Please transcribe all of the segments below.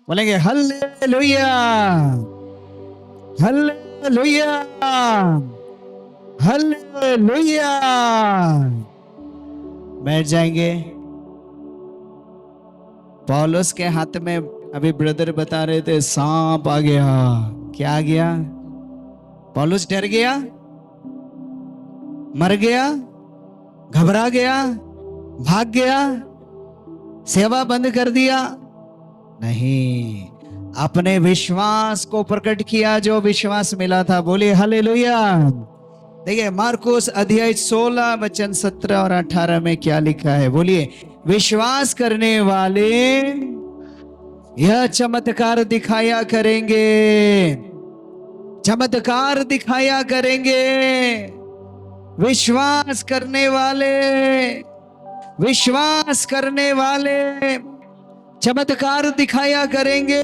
बोलेंगे hallelujah, hallelujah, hallelujah. बैठ जाएंगे। पौलुस के हाथ में अभी ब्रदर बता रहे थे सांप आ गया। क्या आ गया? पौलुस डर गया, मर गया, घबरा गया, भाग गया, सेवा बंद कर दिया? नहीं, अपने विश्वास को प्रकट किया, जो विश्वास मिला था। बोलिए हालेलुया। देखिए मार्कुस अध्याय 16 वचन 17 और 18 में क्या लिखा है? बोलिए, विश्वास करने वाले यह चमत्कार दिखाया करेंगे, चमत्कार दिखाया करेंगे। विश्वास करने वाले, विश्वास करने वाले चमत्कार दिखाया करेंगे।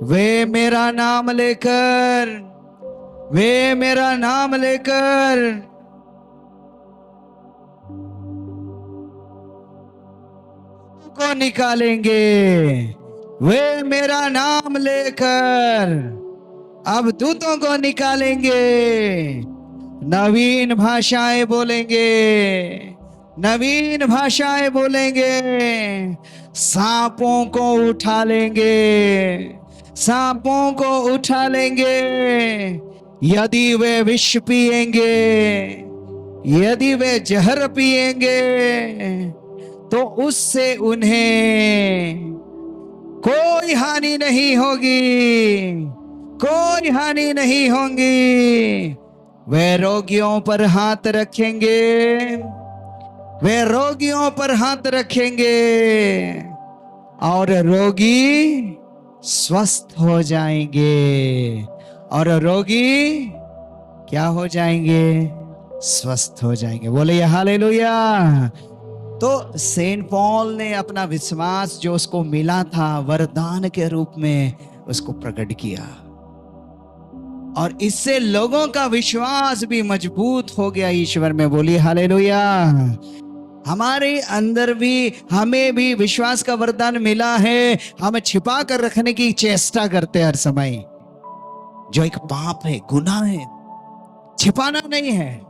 वे मेरा नाम लेकर, वे मेरा नाम लेकर को निकालेंगे। वे मेरा नाम लेकर अब दूतों को निकालेंगे। नवीन भाषाएं बोलेंगे, नवीन भाषाएं बोलेंगे। सांपों को उठा लेंगे, सांपों को उठा लेंगे। यदि वे विष पिएंगे, यदि वे जहर पिएंगे, तो उससे उन्हें कोई हानि नहीं होगी, कोई हानि नहीं होगी। वे रोगियों पर हाथ रखेंगे, वे रोगियों पर हाथ रखेंगे और रोगी स्वस्थ हो जाएंगे। और रोगी क्या हो जाएंगे? स्वस्थ हो जाएंगे। बोले हालेलुया। तो सेंट पॉल ने अपना विश्वास जो उसको मिला था वरदान के रूप में उसको प्रकट किया, और इससे लोगों का विश्वास भी मजबूत हो गया ईश्वर में। बोलिए हालेलुया। हमारे अंदर भी, हमें भी विश्वास का वरदान मिला है। हम छिपा कर रखने की चेष्टा करते हैं हर समय, जो एक पाप है, गुनाह है। छिपाना नहीं है।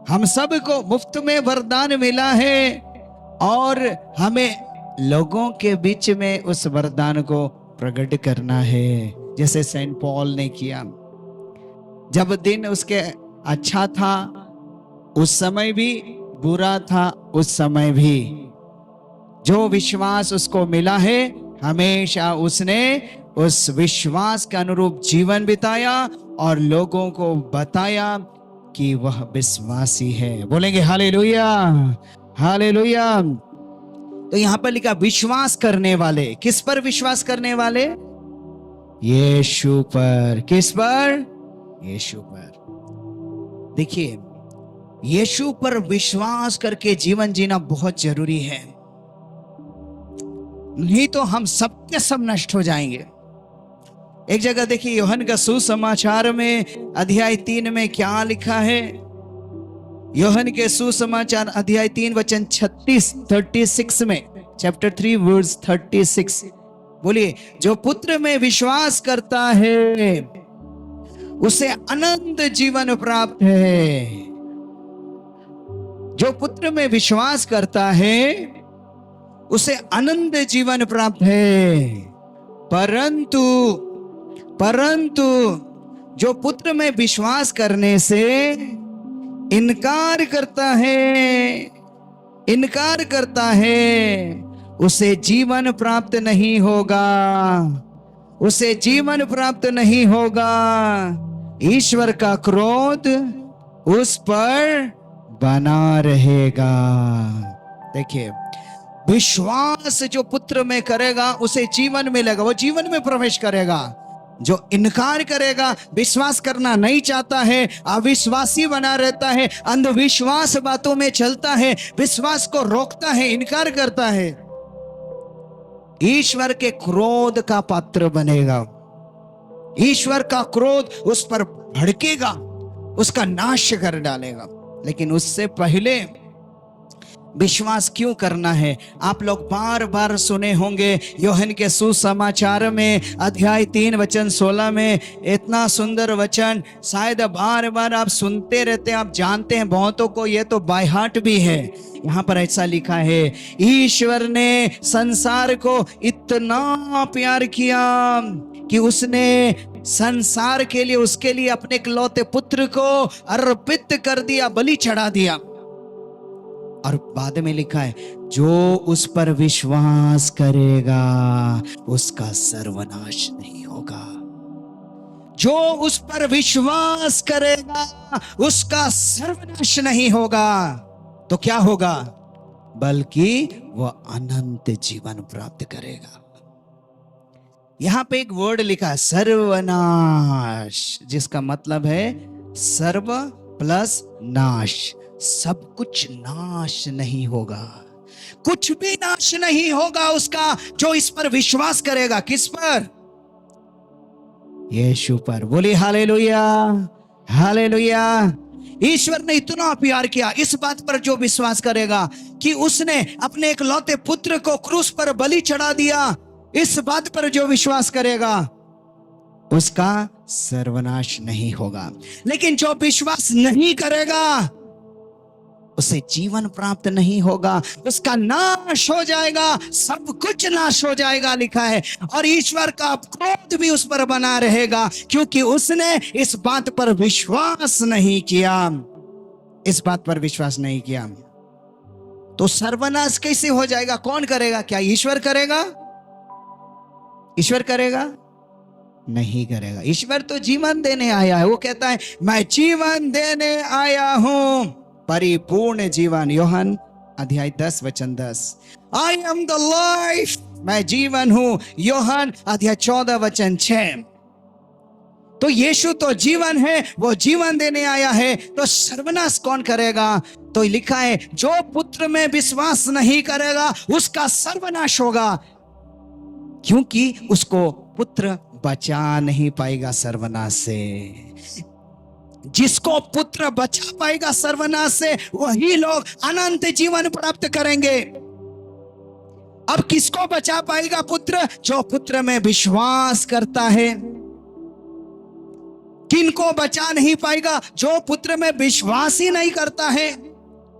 हम सबको मुफ्त में वरदान मिला है और हमें लोगों के बीच में उस वरदान को प्रकट करना है, जैसे सेंट पॉल ने किया। जब दिन उसके अच्छा था उस समय भी, बुरा था उस समय भी, जो विश्वास उसको मिला है हमेशा उसने उस विश्वास के अनुरूप जीवन बिताया और लोगों को बताया कि वह विश्वासी है। बोलेंगे हालेलुया, हालेलुया। तो यहां पर लिखा विश्वास करने वाले। किस पर विश्वास करने वाले? यीशु पर। किस पर? यीशु पर। देखिए, यीशु पर विश्वास करके जीवन जीना बहुत जरूरी है, नहीं तो हम सब के सब नष्ट हो जाएंगे। एक जगह देखिए यूहन्ना का सुसमाचार में अध्याय 3 में क्या लिखा है? यूहन्ना के सुसमाचार अध्याय 3 वचन 36 में, चैप्टर 3 वर्स 36। बोलिए, जो पुत्र में विश्वास करता है उसे अनंत जीवन प्राप्त है। जो पुत्र में विश्वास करता है उसे अनंत जीवन प्राप्त है। परंतु जो पुत्र में विश्वास करने से इनकार करता है उसे जीवन प्राप्त नहीं होगा, उसे जीवन प्राप्त नहीं होगा। ईश्वर का क्रोध उस पर बना रहेगा। देखिए, विश्वास जो पुत्र में करेगा उसे जीवन मिलेगा, वो जीवन में प्रवेश करेगा। जो इनकार करेगा, विश्वास करना नहीं चाहता है, अविश्वासी बना रहता है, अंधविश्वास बातों में चलता है, विश्वास को रोकता है, इनकार करता है, ईश्वर के क्रोध का पात्र बनेगा। ईश्वर का क्रोध उस पर भड़केगा, उसका नाश कर डालेगा। लेकिन उससे पहले विश्वास क्यों करना है? आप लोग बार बार सुने होंगे यूहन्ना के सुसमाचार में अध्याय 3 वचन 16 में, इतना सुंदर वचन शायद बार बार आप सुनते रहते हैं, आप जानते हैं, बहुतों को ये तो बाय हार्ट भी है। यहाँ पर ऐसा लिखा है, ईश्वर ने संसार को इतना प्यार किया कि उसने संसार के लिए, उसके लिए अपने इकलौते पुत्र को अर्पित कर दिया, बलि चढ़ा दिया। और बाद में लिखा है, जो उस पर विश्वास करेगा उसका सर्वनाश नहीं होगा। जो उस पर विश्वास करेगा उसका सर्वनाश नहीं होगा। तो क्या होगा? बल्कि वह अनंत जीवन प्राप्त करेगा। यहां पे एक वर्ड लिखा है, सर्वनाश, जिसका मतलब है सर्व प्लस नाश। सब कुछ नाश नहीं होगा, कुछ भी नाश नहीं होगा उसका, जो इस पर विश्वास करेगा। किस पर? यीशु पर। बोलिए हालेलुया, हालेलुया। ईश्वर ने इतना प्यार किया, इस बात पर जो विश्वास करेगा कि उसने अपने इकलौते पुत्र को क्रूस पर बलि चढ़ा दिया, इस बात पर जो विश्वास करेगा उसका सर्वनाश नहीं होगा। लेकिन जो विश्वास नहीं करेगा उसे जीवन प्राप्त नहीं होगा, उसका नाश हो जाएगा, सब कुछ नाश हो जाएगा लिखा है। और ईश्वर का क्रोध भी उस पर बना रहेगा, क्योंकि उसने इस बात पर विश्वास नहीं किया, इस बात पर विश्वास नहीं किया। तो सर्वनाश कैसे हो जाएगा? कौन करेगा? क्या ईश्वर करेगा? ईश्वर करेगा? नहीं करेगा। ईश्वर तो जीवन देने आया है। वो कहता है, मैं जीवन देने आया हूं, परिपूर्ण जीवन। यूहन्ना अध्याय 10 वचन 10। आई एम द लाइफ, मैं जीवन हूं। यूहन्ना अध्याय 14 वचन 6। तो यीशु तो जीवन है, वो जीवन देने आया है। तो सर्वनाश कौन करेगा? तो लिखा है, जो पुत्र में विश्वास नहीं करेगा उसका सर्वनाश होगा, क्योंकि उसको पुत्र बचा नहीं पाएगा सर्वनाश से। जिसको पुत्र बचा पाएगा सर्वनाश से, वही लोग अनंत जीवन प्राप्त करेंगे। अब किसको बचा पाएगा पुत्र? जो पुत्र में विश्वास करता है। किनको बचा नहीं पाएगा? जो पुत्र में विश्वास ही नहीं करता है,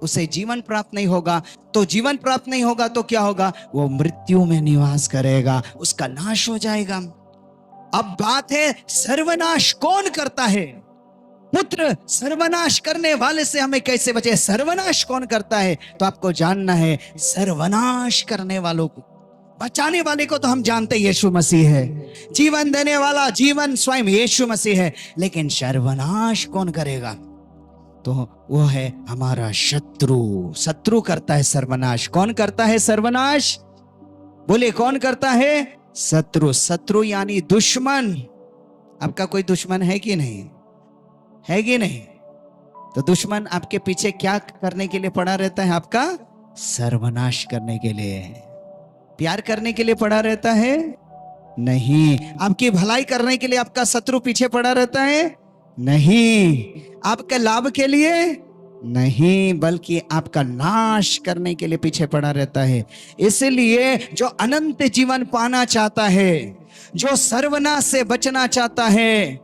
उसे जीवन प्राप्त नहीं होगा। तो जीवन प्राप्त नहीं होगा तो क्या होगा? वो मृत्यु में निवास करेगा, उसका नाश हो जाएगा। अब बात है, सर्वनाश कौन करता है? पुत्र सर्वनाश करने वाले से हमें कैसे बचे? सर्वनाश कौन करता है? तो आपको जानना है, सर्वनाश करने वालों को, बचाने वाले को तो हम जानते हैं यीशु मसीह है, जीवन देने वाला, जीवन स्वयं यीशु मसीह है। लेकिन सर्वनाश कौन करेगा? तो वो है हमारा शत्रु। शत्रु करता है सर्वनाश। कौन करता है सर्वनाश? बोले, कौन करता है? शत्रु। शत्रु यानी दुश्मन। आपका कोई दुश्मन है कि नहीं? है कि नहीं? तो दुश्मन आपके पीछे क्या करने के लिए पड़ा रहता है? आपका सर्वनाश करने के लिए। प्यार करने के लिए पड़ा रहता है? नहीं। आपकी भलाई करने के लिए आपका शत्रु पीछे पड़ा रहता है? नहीं। आपके लाभ के लिए नहीं, बल्कि आपका नाश करने के लिए पीछे पड़ा रहता है। इसलिए जो अनंत जीवन पाना चाहता है, जो सर्वनाश से बचना चाहता है,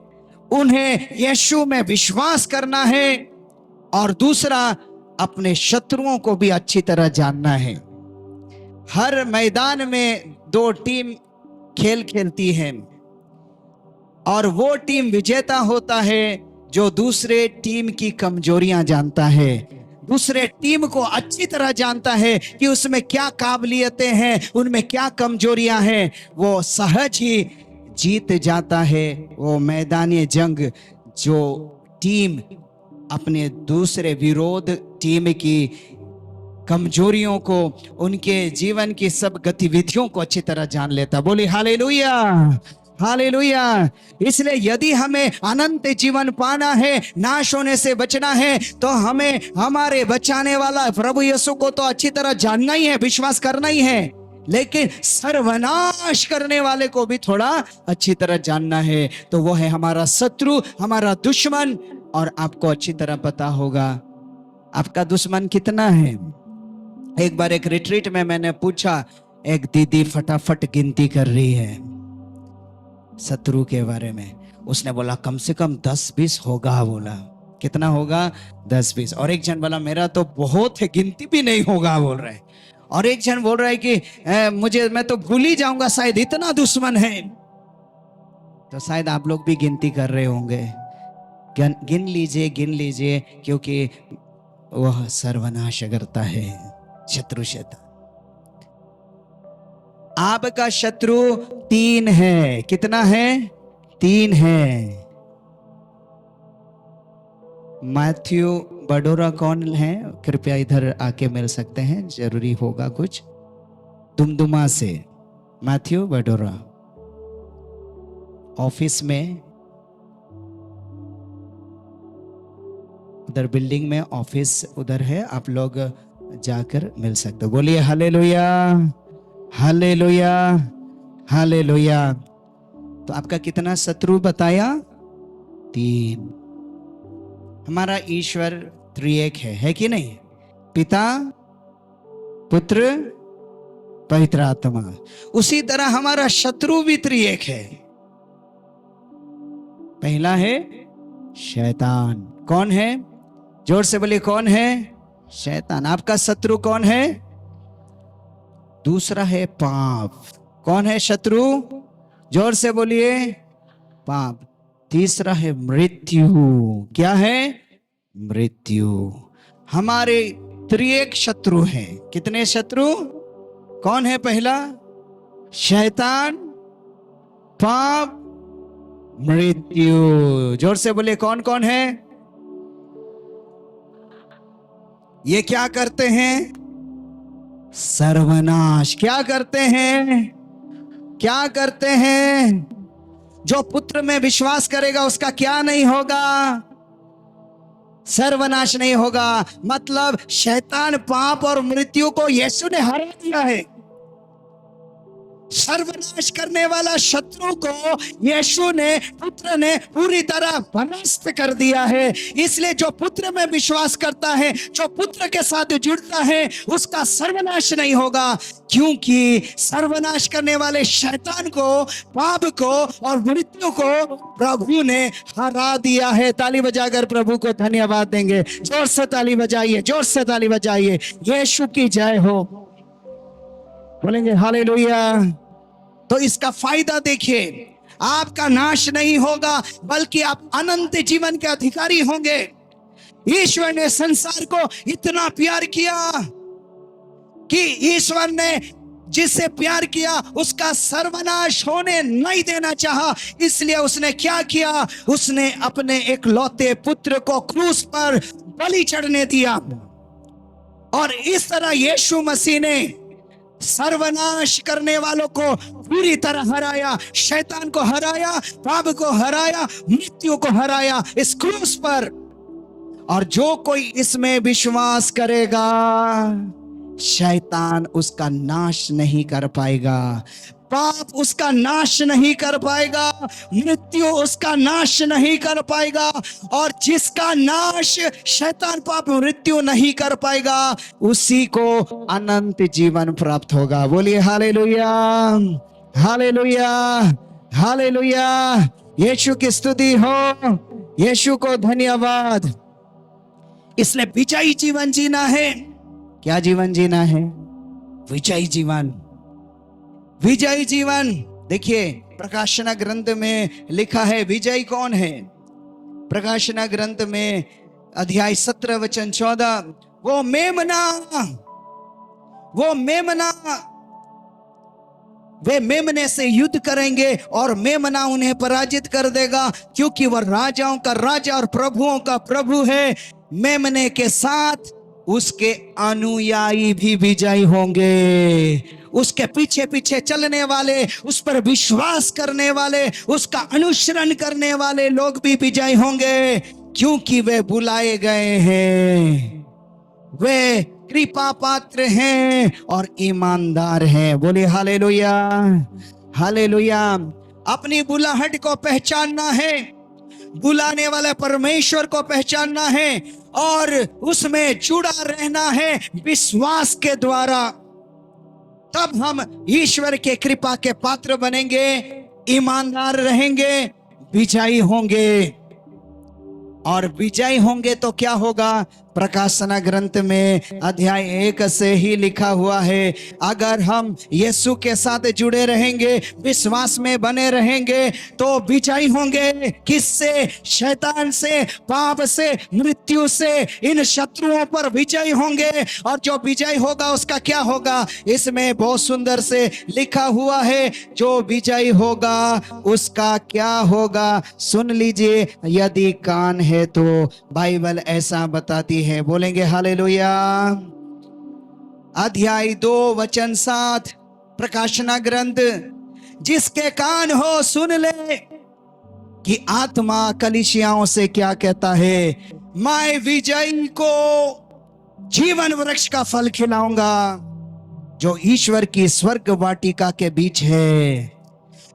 उन्हें यीशु में विश्वास करना है। और दूसरा, अपने शत्रुओं को भी अच्छी तरह जानना है। हर मैदान में 2 टीम खेल खेलती है, और वो टीम विजेता होता है जो दूसरे टीम की कमजोरियां जानता है, दूसरे टीम को अच्छी तरह जानता है कि उसमें क्या काबिलियतें हैं, उनमें क्या कमजोरियां हैं। वो सहज ही जीत जाता है वो मैदानी जंग। जो टीम अपने दूसरे विरोध टीम की कमजोरियों को, उनके जीवन की सब गतिविधियों को अच्छी तरह जान लेता। बोले हालेलुया, हालेलुया। इसलिए यदि हमें अनंत जीवन पाना है, नाश होने से बचना है, तो हमें हमारे बचाने वाला प्रभु यीशु को तो अच्छी तरह जानना ही है, विश्वास करना ही है। लेकिन सर्वनाश करने वाले को भी थोड़ा अच्छी तरह जानना है। तो वो है हमारा शत्रु, हमारा दुश्मन। और आपको अच्छी तरह पता होगा आपका दुश्मन कितना है। एक बार एक रिट्रीट में मैंने पूछा, एक दीदी फटाफट गिनती कर रही है शत्रु के बारे में। उसने बोला कम से कम 10-20 होगा। बोला कितना होगा? 10-20। और एक जन बोला मेरा तो बहुत है, गिनती भी नहीं होगा बोल रहे। और एक जन बोल रहा है कि मैं तो भूल ही जाऊंगा, शायद इतना दुश्मन है। तो शायद आप लोग भी गिनती कर रहे होंगे। गिन लीजिए, क्योंकि वह सर्वनाश करता है शत्रु शैतान। आपका शत्रु 3 है। कितना है? 3 है। मैथ्यू बडोरा कौन है? कृपया इधर आके मिल सकते हैं, जरूरी होगा कुछ। दुमदुमा से मैथ्यू बडोरा, ऑफिस में, उधर बिल्डिंग में ऑफिस उधर है, आप लोग जाकर मिल सकते हो। बोलिए हालेलुया, हालेलुया, हालेलुया। तो आपका कितना शत्रु बताया? 3। हमारा ईश्वर त्रिएक है कि नहीं? पिता, पुत्र, पवित्र आत्मा। उसी तरह हमारा शत्रु भी त्रिएक है। पहला है शैतान। कौन है? जोर से बोलिए कौन है? शैतान। आपका शत्रु कौन है? दूसरा है पाप। कौन है शत्रु? जोर से बोलिए, पाप। तीसरा है मृत्यु। क्या है? मृत्यु। हमारे त्रिएक शत्रु हैं। कितने शत्रु? कौन है पहला? शैतान, पाप, मृत्यु। जोर से बोलिए कौन कौन है? ये क्या करते हैं? सर्वनाश। क्या करते हैं? क्या करते हैं? जो पुत्र में विश्वास करेगा उसका क्या नहीं होगा? सर्वनाश नहीं होगा। मतलब शैतान, पाप और मृत्यु को यीशु ने हरा दिया है। सर्वनाश करने वाला शत्रु को यीशु ने, पुत्र ने पूरी तरह परास्त कर दिया है। इसलिए जो पुत्र में विश्वास करता है, जो पुत्र के साथ जुड़ता है, उसका सर्वनाश नहीं होगा, क्योंकि सर्वनाश करने वाले शैतान को, पाप को और मृत्यु को प्रभु ने हरा दिया है। ताली बजाकर प्रभु को धन्यवाद देंगे। जोर से ताली बजाइए, जोर से ताली बजाइए। यीशु की जय हो। बोलेंगे हालेलुया। तो इसका फायदा देखिए, आपका नाश नहीं होगा, बल्कि आप अनंत जीवन के अधिकारी होंगे। ईश्वर ने संसार को इतना प्यार किया कि ईश्वर ने जिससे प्यार किया उसका सर्वनाश होने नहीं देना चाहा। इसलिए उसने क्या किया? उसने अपने एकलौते पुत्र को क्रूस पर बलि चढ़ने दिया। और इस तरह यीशु मसीह ने सर्वनाश करने वालों को पूरी तरह हराया। शैतान को हराया, पाप को हराया, मृत्यु को हराया इस क्रूस पर। और जो कोई इसमें विश्वास करेगा, शैतान उसका नाश नहीं कर पाएगा, पाप उसका नाश नहीं कर पाएगा, मृत्यु उसका नाश नहीं कर पाएगा। और जिसका नाश शैतान, पाप, मृत्यु नहीं कर पाएगा, उसी को अनंत जीवन प्राप्त होगा। बोलिए हालेलुया, हालेलुया, हालेलुया। यीशु की स्तुति हो, यीशु को धन्यवाद। इसलिए विजयी जीवन जीना है। क्या जीवन जीना है? विजयी जीवन, विजयी जीवन। देखिए प्रकाशना ग्रंथ में लिखा है विजयी कौन है? प्रकाशना ग्रंथ में अध्याय 17 वचन 14, वो मेमना, वे मेमने से युद्ध करेंगे और मेमना उन्हें पराजित कर देगा, क्योंकि वह राजाओं का राजा और प्रभुओं का प्रभु है। मेमने के साथ उसके अनुयायी भी विजयी होंगे। उसके पीछे पीछे चलने वाले, उस पर विश्वास करने वाले, उसका अनुसरण करने वाले लोग भी विजयी होंगे, क्योंकि वे बुलाए गए हैं, वे कृपा पात्र हैं और ईमानदार हैं। बोलिए हालेलुया, हालेलुया। अपनी बुलाहट को पहचानना है, बुलाने वाले परमेश्वर को पहचानना है और उसमें जुड़ा रहना है विश्वास के द्वारा। तब हम ईश्वर के कृपा के पात्र बनेंगे, ईमानदार रहेंगे, विजयी होंगे। और विजयी होंगे तो क्या होगा? प्रकाशना ग्रंथ में अध्याय 1 से ही लिखा हुआ है, अगर हम यीशु के साथ जुड़े रहेंगे, विश्वास में बने रहेंगे तो विजयी होंगे। किससे? शैतान से, पाप से, मृत्यु से, इन शत्रुओं पर विजयी होंगे। और जो विजयी होगा उसका क्या होगा? इसमें बहुत सुंदर से लिखा हुआ है, जो विजयी होगा उसका क्या होगा? सुन लीजिए, यदि कान है तो बाइबल ऐसा बताती है। बोलेंगे हालेलुया। अध्याय 2 वचन 7 प्रकाशना ग्रंथ, जिसके कान हो सुन ले कि आत्मा कलीसियाओं से क्या कहता है। मैं विजयी को जीवन वृक्ष का फल खिलाऊंगा जो ईश्वर की स्वर्ग वाटिका के बीच है।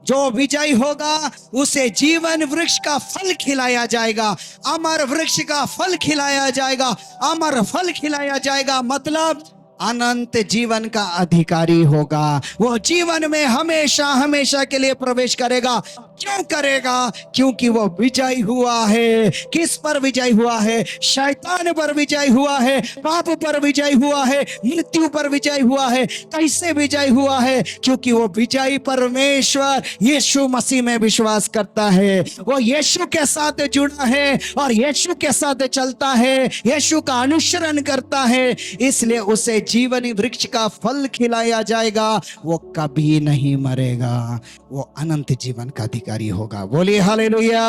जो विजयी होगा उसे जीवन वृक्ष का फल खिलाया जाएगा, अमर वृक्ष का फल खिलाया जाएगा, अमर फल खिलाया जाएगा। मतलब अनंत जीवन का अधिकारी होगा। वो जीवन में हमेशा हमेशा के लिए प्रवेश करेगा। क्यों करेगा? क्योंकि वो विजयी हुआ है। किस पर विजयी हुआ है? शैतान पर विजयी हुआ है, पाप पर विजयी हुआ है, मृत्यु पर विजयी हुआ है। कैसे विजयी हुआ है? क्योंकि वो विजयी परमेश्वर यीशु मसीह में विश्वास करता है। वो यीशु के साथ जुड़ा है और यीशु के साथ चलता है, यीशु का अनुसरण करता है, इसलिए उसे जीवनी वृक्ष का फल खिलाया जाएगा। वो कभी नहीं मरेगा, वो अनंत जीवन का अधिकारी होगा। बोलिए हालेलुया,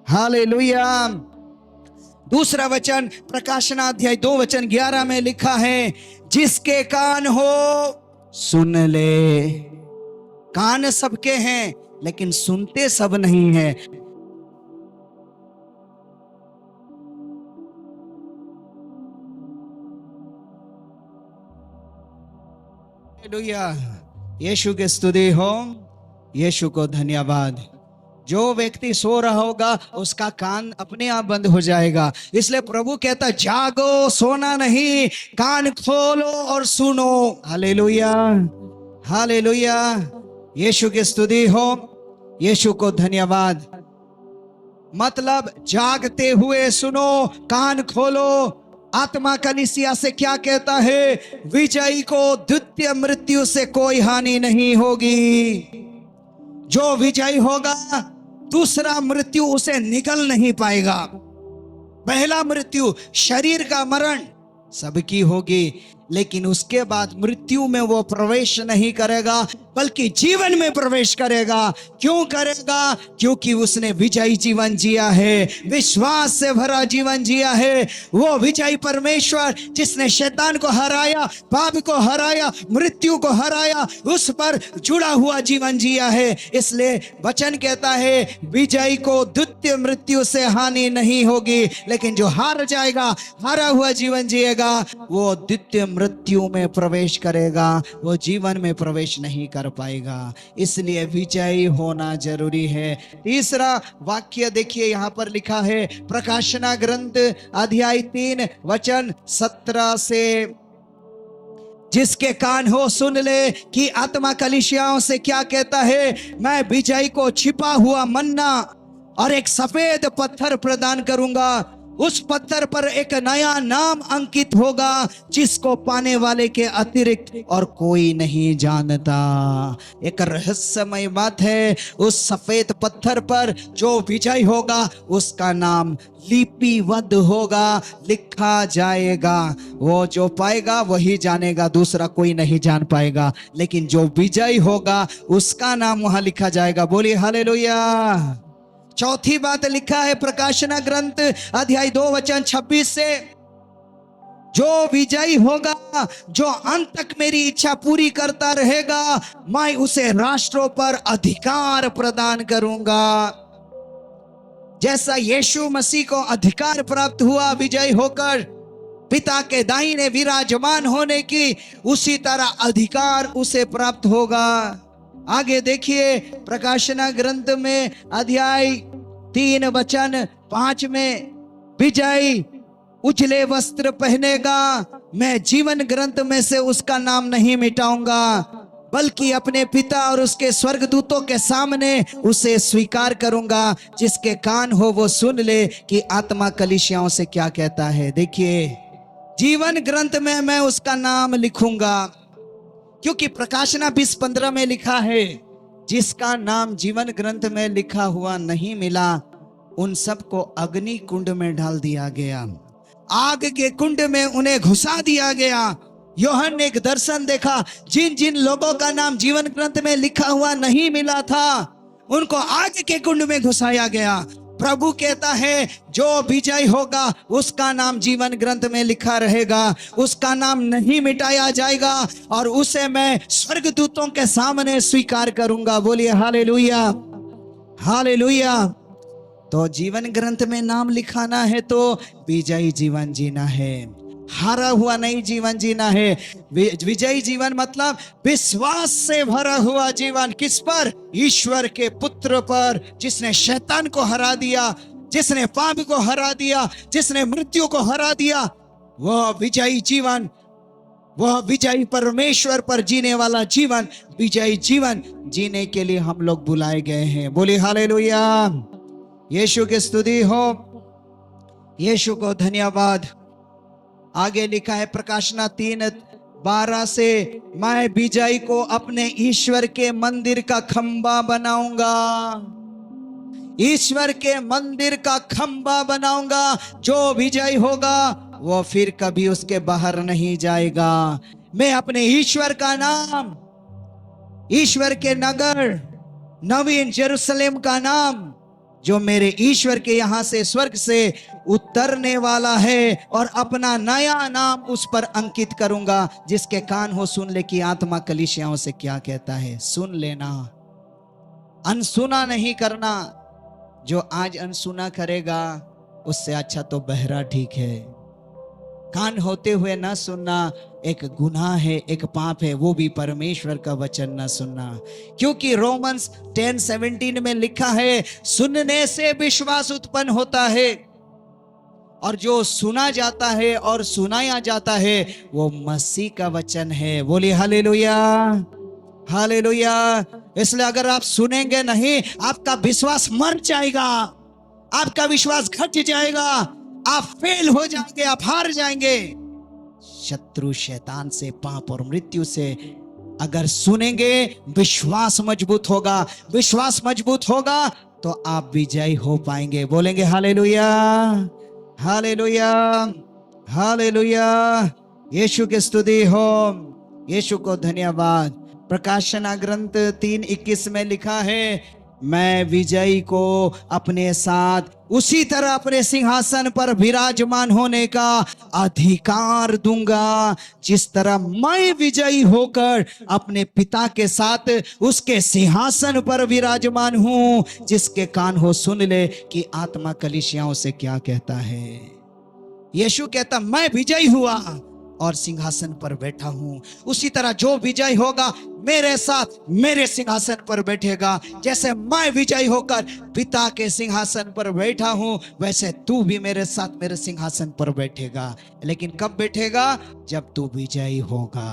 हालेलुया। दूसरा वचन प्रकाशना अध्याय 2 वचन 11 में लिखा है, जिसके कान हो सुन ले। कान सबके हैं लेकिन सुनते सब नहीं है। हालेलुया, यीशु की स्तुति हो, यीशु को धन्यवाद। जो व्यक्ति सो रहा होगा उसका कान अपने आप बंद हो जाएगा। इसलिए प्रभु कहता, जागो, सोना नहीं, कान खोलो और सुनो। हालेलुया, हालेलुया, यीशु की स्तुति हो, यीशु को धन्यवाद। मतलब जागते हुए सुनो, कान खोलो। आत्मा कलीसिया से क्या कहता है? विजयी को द्वितीय मृत्यु से कोई हानि नहीं होगी। जो विजयी होगा दूसरा मृत्यु उसे निगल नहीं पाएगा। पहला मृत्यु शरीर का मरण सबकी होगी, लेकिन उसके बाद मृत्यु में वो प्रवेश नहीं करेगा बल्कि जीवन में प्रवेश करेगा। क्यों करेगा? क्योंकि उसने विजयी जीवन जिया है, विश्वास से भरा जीवन जिया है। वो विजयी परमेश्वर जिसने शैतान को हराया, पाप को हराया, मृत्यु को हराया, उस पर जुड़ा हुआ जीवन जिया है। इसलिए वचन कहता है, विजयी को द्वितीय मृत्यु से हानि नहीं होगी। लेकिन जो हार जाएगा, हारा हुआ जीवन जिएगा, वो द्वितीय मृत्यु में प्रवेश करेगा, वो जीवन में प्रवेश नहीं कर पाएगा। इसलिए विजयी होना जरूरी है। तीसरा वाक्य देखिए, यहां पर लिखा है प्रकाशना ग्रंथ अध्याय 3 वचन 17 से, जिसके कान हो सुन ले कि आत्मा कलीसियाओं से क्या कहता है। मैं विजयी को छिपा हुआ मन्ना और एक सफेद पत्थर प्रदान करूंगा। उस पत्थर पर एक नया नाम अंकित होगा जिसको पाने वाले के अतिरिक्त और कोई नहीं जानता। एक रहस्यमय बात है, उस सफेद पत्थर पर जो विजयी होगा उसका नाम लिपिबद्ध होगा, लिखा जाएगा। वो जो पाएगा वही जानेगा, दूसरा कोई नहीं जान पाएगा। लेकिन जो विजयी होगा उसका नाम वहां लिखा जाएगा। बोलिए हालेलुया। चौथी बात लिखा है प्रकाशना ग्रंथ अध्याय 2 वचन 26 से, जो विजयी होगा, जो अंत तक मेरी इच्छा पूरी करता रहेगा, मैं उसे राष्ट्रों पर अधिकार प्रदान करूंगा। जैसा यीशु मसीह को अधिकार प्राप्त हुआ विजयी होकर पिता के दाहिने विराजमान होने की, उसी तरह अधिकार उसे प्राप्त होगा। आगे देखिए प्रकाशना ग्रंथ में अध्याय 3 वचन 5 में, विजयी उजले वस्त्र पहनेगा, मैं जीवन ग्रंथ में से उसका नाम नहीं मिटाऊंगा, बल्कि अपने पिता और उसके स्वर्गदूतों के सामने उसे स्वीकार करूंगा। जिसके कान हो वो सुन ले कि आत्मा कलीसियाओं से क्या कहता है। देखिए, जीवन ग्रंथ में मैं उसका नाम लिखूंगा, क्योंकि प्रकाशना 20:15 में लिखा है, जिसका नाम जीवन ग्रंथ में लिखा हुआ नहीं मिला, उन सबको अग्नि कुंड में डाल दिया गया, आग के कुंड में उन्हें घुसा दिया गया। यूहन्ना ने एक दर्शन देखा, जिन जिन लोगों का नाम जीवन ग्रंथ में लिखा हुआ नहीं मिला था, उनको आग के कुंड में घुसाया गया। प्रभु कहता है, जो विजयी होगा उसका नाम जीवन ग्रंथ में लिखा रहेगा, उसका नाम नहीं मिटाया जाएगा, और उसे मैं स्वर्गदूतों के सामने स्वीकार करूंगा। बोलिए हालेलुया, हालेलुया। तो जीवन ग्रंथ में नाम लिखाना है तो विजयी जीवन जीना है, हारा हुआ नहीं जीवन जीना है। विजयी जीवन मतलब विश्वास से भरा हुआ जीवन। किस पर? ईश्वर के पुत्र पर, जिसने शैतान को हरा दिया, जिसने पाप को हरा दिया, जिसने मृत्यु को हरा दिया। वह विजयी जीवन, वह विजयी परमेश्वर पर जीने वाला जीवन, विजयी जीवन जीने के लिए हम लोग बुलाए गए हैं। बोले हालेलुया, यीशु की स्तुति हो, यीशु को धन्यवाद। आगे लिखा है प्रकाशना 3:12 से, मैं विजयी को अपने ईश्वर के मंदिर का खंबा बनाऊंगा, ईश्वर के मंदिर का खंबा बनाऊंगा। जो विजयी होगा वो फिर कभी उसके बाहर नहीं जाएगा। मैं अपने ईश्वर का नाम, ईश्वर के नगर नवीन जेरूशलेम का नाम, जो मेरे ईश्वर के यहां से स्वर्ग से उतरने वाला है, और अपना नया नाम उस पर अंकित करूंगा। जिसके कान हो सुन ले कि आत्मा कलीसियाओं से क्या कहता है। सुन लेना, अनसुना नहीं करना। जो आज अनसुना करेगा उससे अच्छा तो बहरा ठीक है। कान होते हुए ना सुनना एक गुनाह है, एक पाप है, वो भी परमेश्वर का वचन ना सुनना। क्योंकि रोमन्स 10:17 में लिखा है, सुनने से विश्वास उत्पन्न होता है, और जो सुना जाता है और सुनाया जाता है वो मसीह का वचन है। बोलिए हालेलुया, हालेलुया। इसलिए अगर आप सुनेंगे नहीं, आपका विश्वास मर जाएगा, आपका विश्वास घट जाएगा, आप फेल हो जाएंगे, आप हार जाएंगे। शत्रु शैतान से, पाप और मृत्यु से अगर सुनेंगे, विश्वास मजबूत होगा, विश्वास मजबूत होगा तो आप विजयी हो पाएंगे। बोलेंगे हालेलुया, हालेलुया, हालेलुया। यीशु की स्तुति हो, यीशु को धन्यवाद। प्रकाशना ग्रंथ 3:21 में लिखा है, मैं विजयी को अपने साथ उसी तरह अपने सिंहासन पर विराजमान होने का अधिकार दूंगा, जिस तरह मैं विजयी होकर अपने पिता के साथ उसके सिंहासन पर विराजमान हूं। जिसके कान हो सुन ले कि आत्मा कलीसियाओं से क्या कहता है। यीशु कहता, मैं विजयी हुआ और सिंहासन पर बैठा हूं। उसी तरह जो विजयी होगा मेरे साथ मेरे सिंहासन पर बैठेगा। जैसे मैं विजयी होकर पिता के सिंहासन पर बैठा हूं, वैसे तू भी मेरे साथ मेरे सिंहासन पर बैठेगा। लेकिन कब बैठेगा? जब तू विजयी होगा।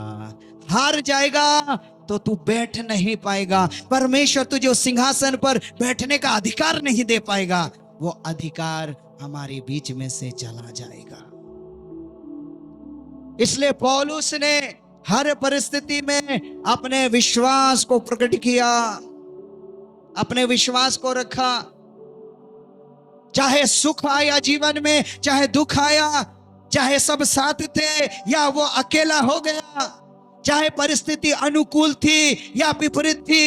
हार जाएगा तो तू बैठ नहीं पाएगा। परमेश्वर तुझे उस सिंहासन पर बैठने का अधिकार नहीं दे पाएगा। वो अधिकार हमारे बीच में से चला जाएगा। इसलिए पौलुस ने हर परिस्थिति में अपने विश्वास को प्रकट किया, अपने विश्वास को रखा। चाहे सुख आया जीवन में, चाहे दुख आया, चाहे सब साथ थे या वो अकेला हो गया, चाहे परिस्थिति अनुकूल थी या विपरीत थी,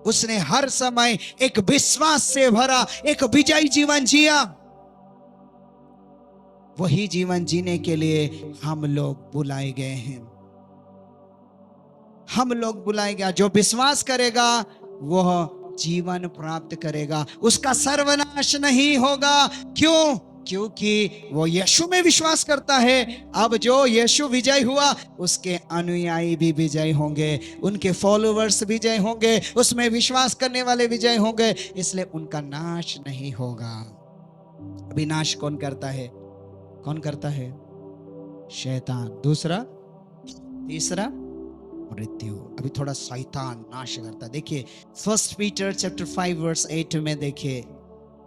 उसने हर समय एक विश्वास से भरा एक विजयी जीवन जिया। वही जीवन जीने के लिए हम लोग बुलाए गए हैं। हम लोग बुलाए गए। जो विश्वास करेगा वह जीवन प्राप्त करेगा, उसका सर्वनाश नहीं होगा। क्यों? क्योंकि वो यीशु में विश्वास करता है। अब जो यीशु विजय हुआ, उसके अनुयायी भी विजय होंगे, उनके फॉलोवर्स विजय होंगे, उसमें विश्वास करने वाले विजय होंगे। इसलिए उनका नाश नहीं होगा। अभी नाश कौन करता है? कौन करता है? शैतान। दूसरा, तीसरा मृत्यु। अभी थोड़ा शैतान नाश करता। देखिए 1 पीटर चैप्टर 5 वर्स 8 में देखिए,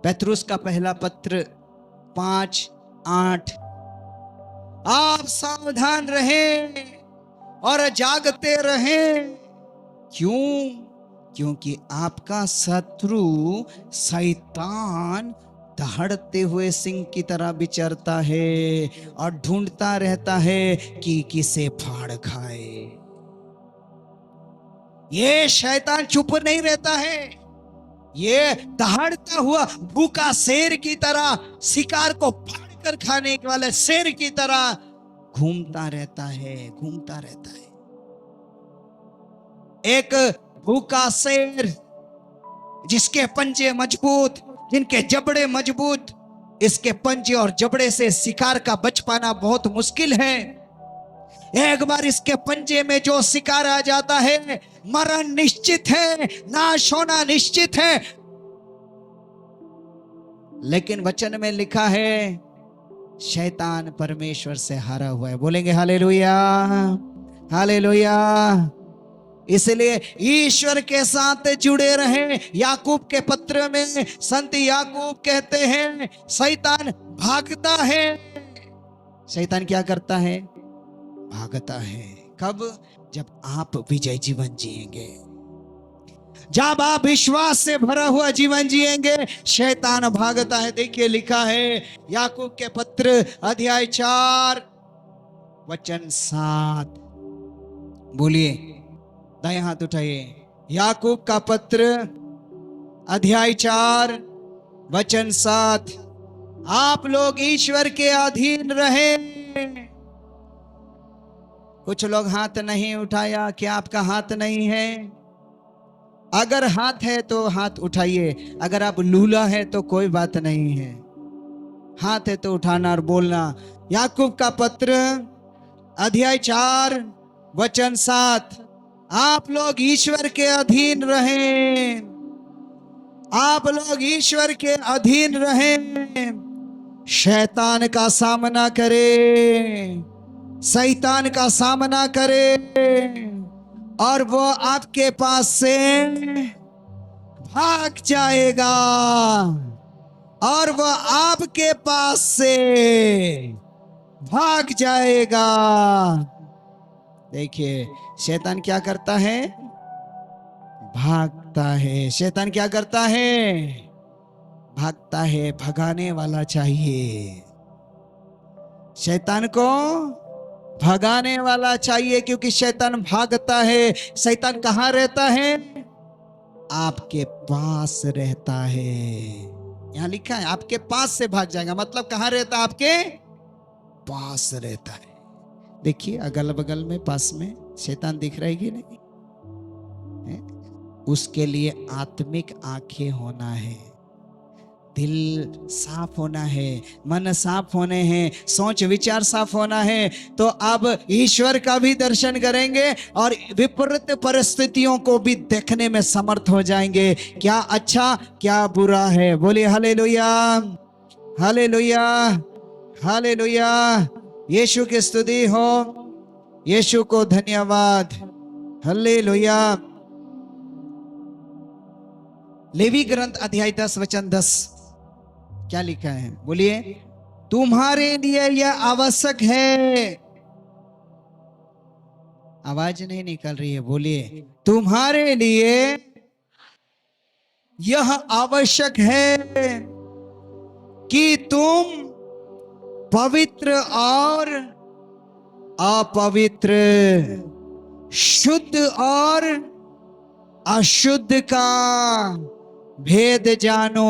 पेतरुस का पहला पत्र 5:8, आप सावधान रहें और जागते रहें। क्यों? क्योंकि आपका शत्रु शैतान दहाड़ते हुए सिंह की तरह विचरता है और ढूंढता रहता है कि किसे फाड़ खाए। ये शैतान चुप नहीं रहता है, ये दहाड़ता हुआ भूखा शेर की तरह, शिकार को फाड़ कर खाने वाले शेर की तरह घूमता रहता है, घूमता रहता है। एक भूखा शेर जिसके पंजे मजबूत, जिनके जबड़े मजबूत, इसके पंजे और जबड़े से शिकार का बच पाना बहुत मुश्किल है। एक बार इसके पंजे में जो शिकार आ जाता है, मरण निश्चित है, नाश होना निश्चित है। लेकिन वचन में लिखा है शैतान परमेश्वर से हारा हुआ है। बोलेंगे हालेलुया, हालेलुया। इसलिए ईश्वर के साथ जुड़े रहें। याकूब के पत्र में संत याकूब कहते हैं शैतान भागता है। शैतान क्या करता है? भागता है। कब? जब आप विजय जीवन जिएंगे, जब आप विश्वास से भरा हुआ जीवन जिएंगे, शैतान भागता है। देखिए लिखा है याकूब के पत्र अध्याय 4 वचन 7। बोलिए, दाएं हाथ उठाइए। याकूब का पत्र अध्याय 4 वचन 7, आप लोग ईश्वर के अधीन रहे। कुछ लोग हाथ नहीं उठाया। क्या आपका हाथ नहीं है? अगर हाथ है तो हाथ उठाइए। अगर आप लूला है तो कोई बात नहीं है, हाथ है तो उठाना और बोलना। याकूब का पत्र अध्याय 4 वचन 7, आप लोग ईश्वर के अधीन रहें। आप लोग ईश्वर के अधीन रहें। शैतान का सामना करें, शैतान का सामना करें और वो आपके पास से भाग जाएगा, और वो आपके पास से भाग जाएगा। देखिए शैतान क्या करता है? भागता है। शैतान क्या करता है? भागता है। भगाने वाला चाहिए। शैतान को भगाने वाला चाहिए, क्योंकि शैतान भागता है। शैतान कहाँ रहता है? आपके पास रहता है। यहां लिखा है आपके पास से भाग जाएगा, मतलब कहाँ रहता है? आपके पास रहता है। देखिए अगल बगल में, पास में शैतान दिख रहा है कि नहीं? उसके लिए आत्मिक आंखें होना है, दिल साफ होना है, मन साफ होने हैं, सोच विचार साफ होना है। तो अब ईश्वर का भी दर्शन करेंगे और विपरीत परिस्थितियों को भी देखने में समर्थ हो जाएंगे। क्या अच्छा क्या बुरा है। बोलिए हालेलुया, हालेलुया, हालेलुया। यीशु की स्तुति हो, यीशु को धन्यवाद। हालेलुया। लेवी ग्रंथ अध्याय 10 वचन 10 क्या लिखा है? बोलिए, तुम्हारे लिए यह आवश्यक है। आवाज नहीं निकल रही है। बोलिए, तुम्हारे लिए यह आवश्यक है कि तुम पवित्र और अपवित्र, शुद्ध और अशुद्ध का भेद जानो।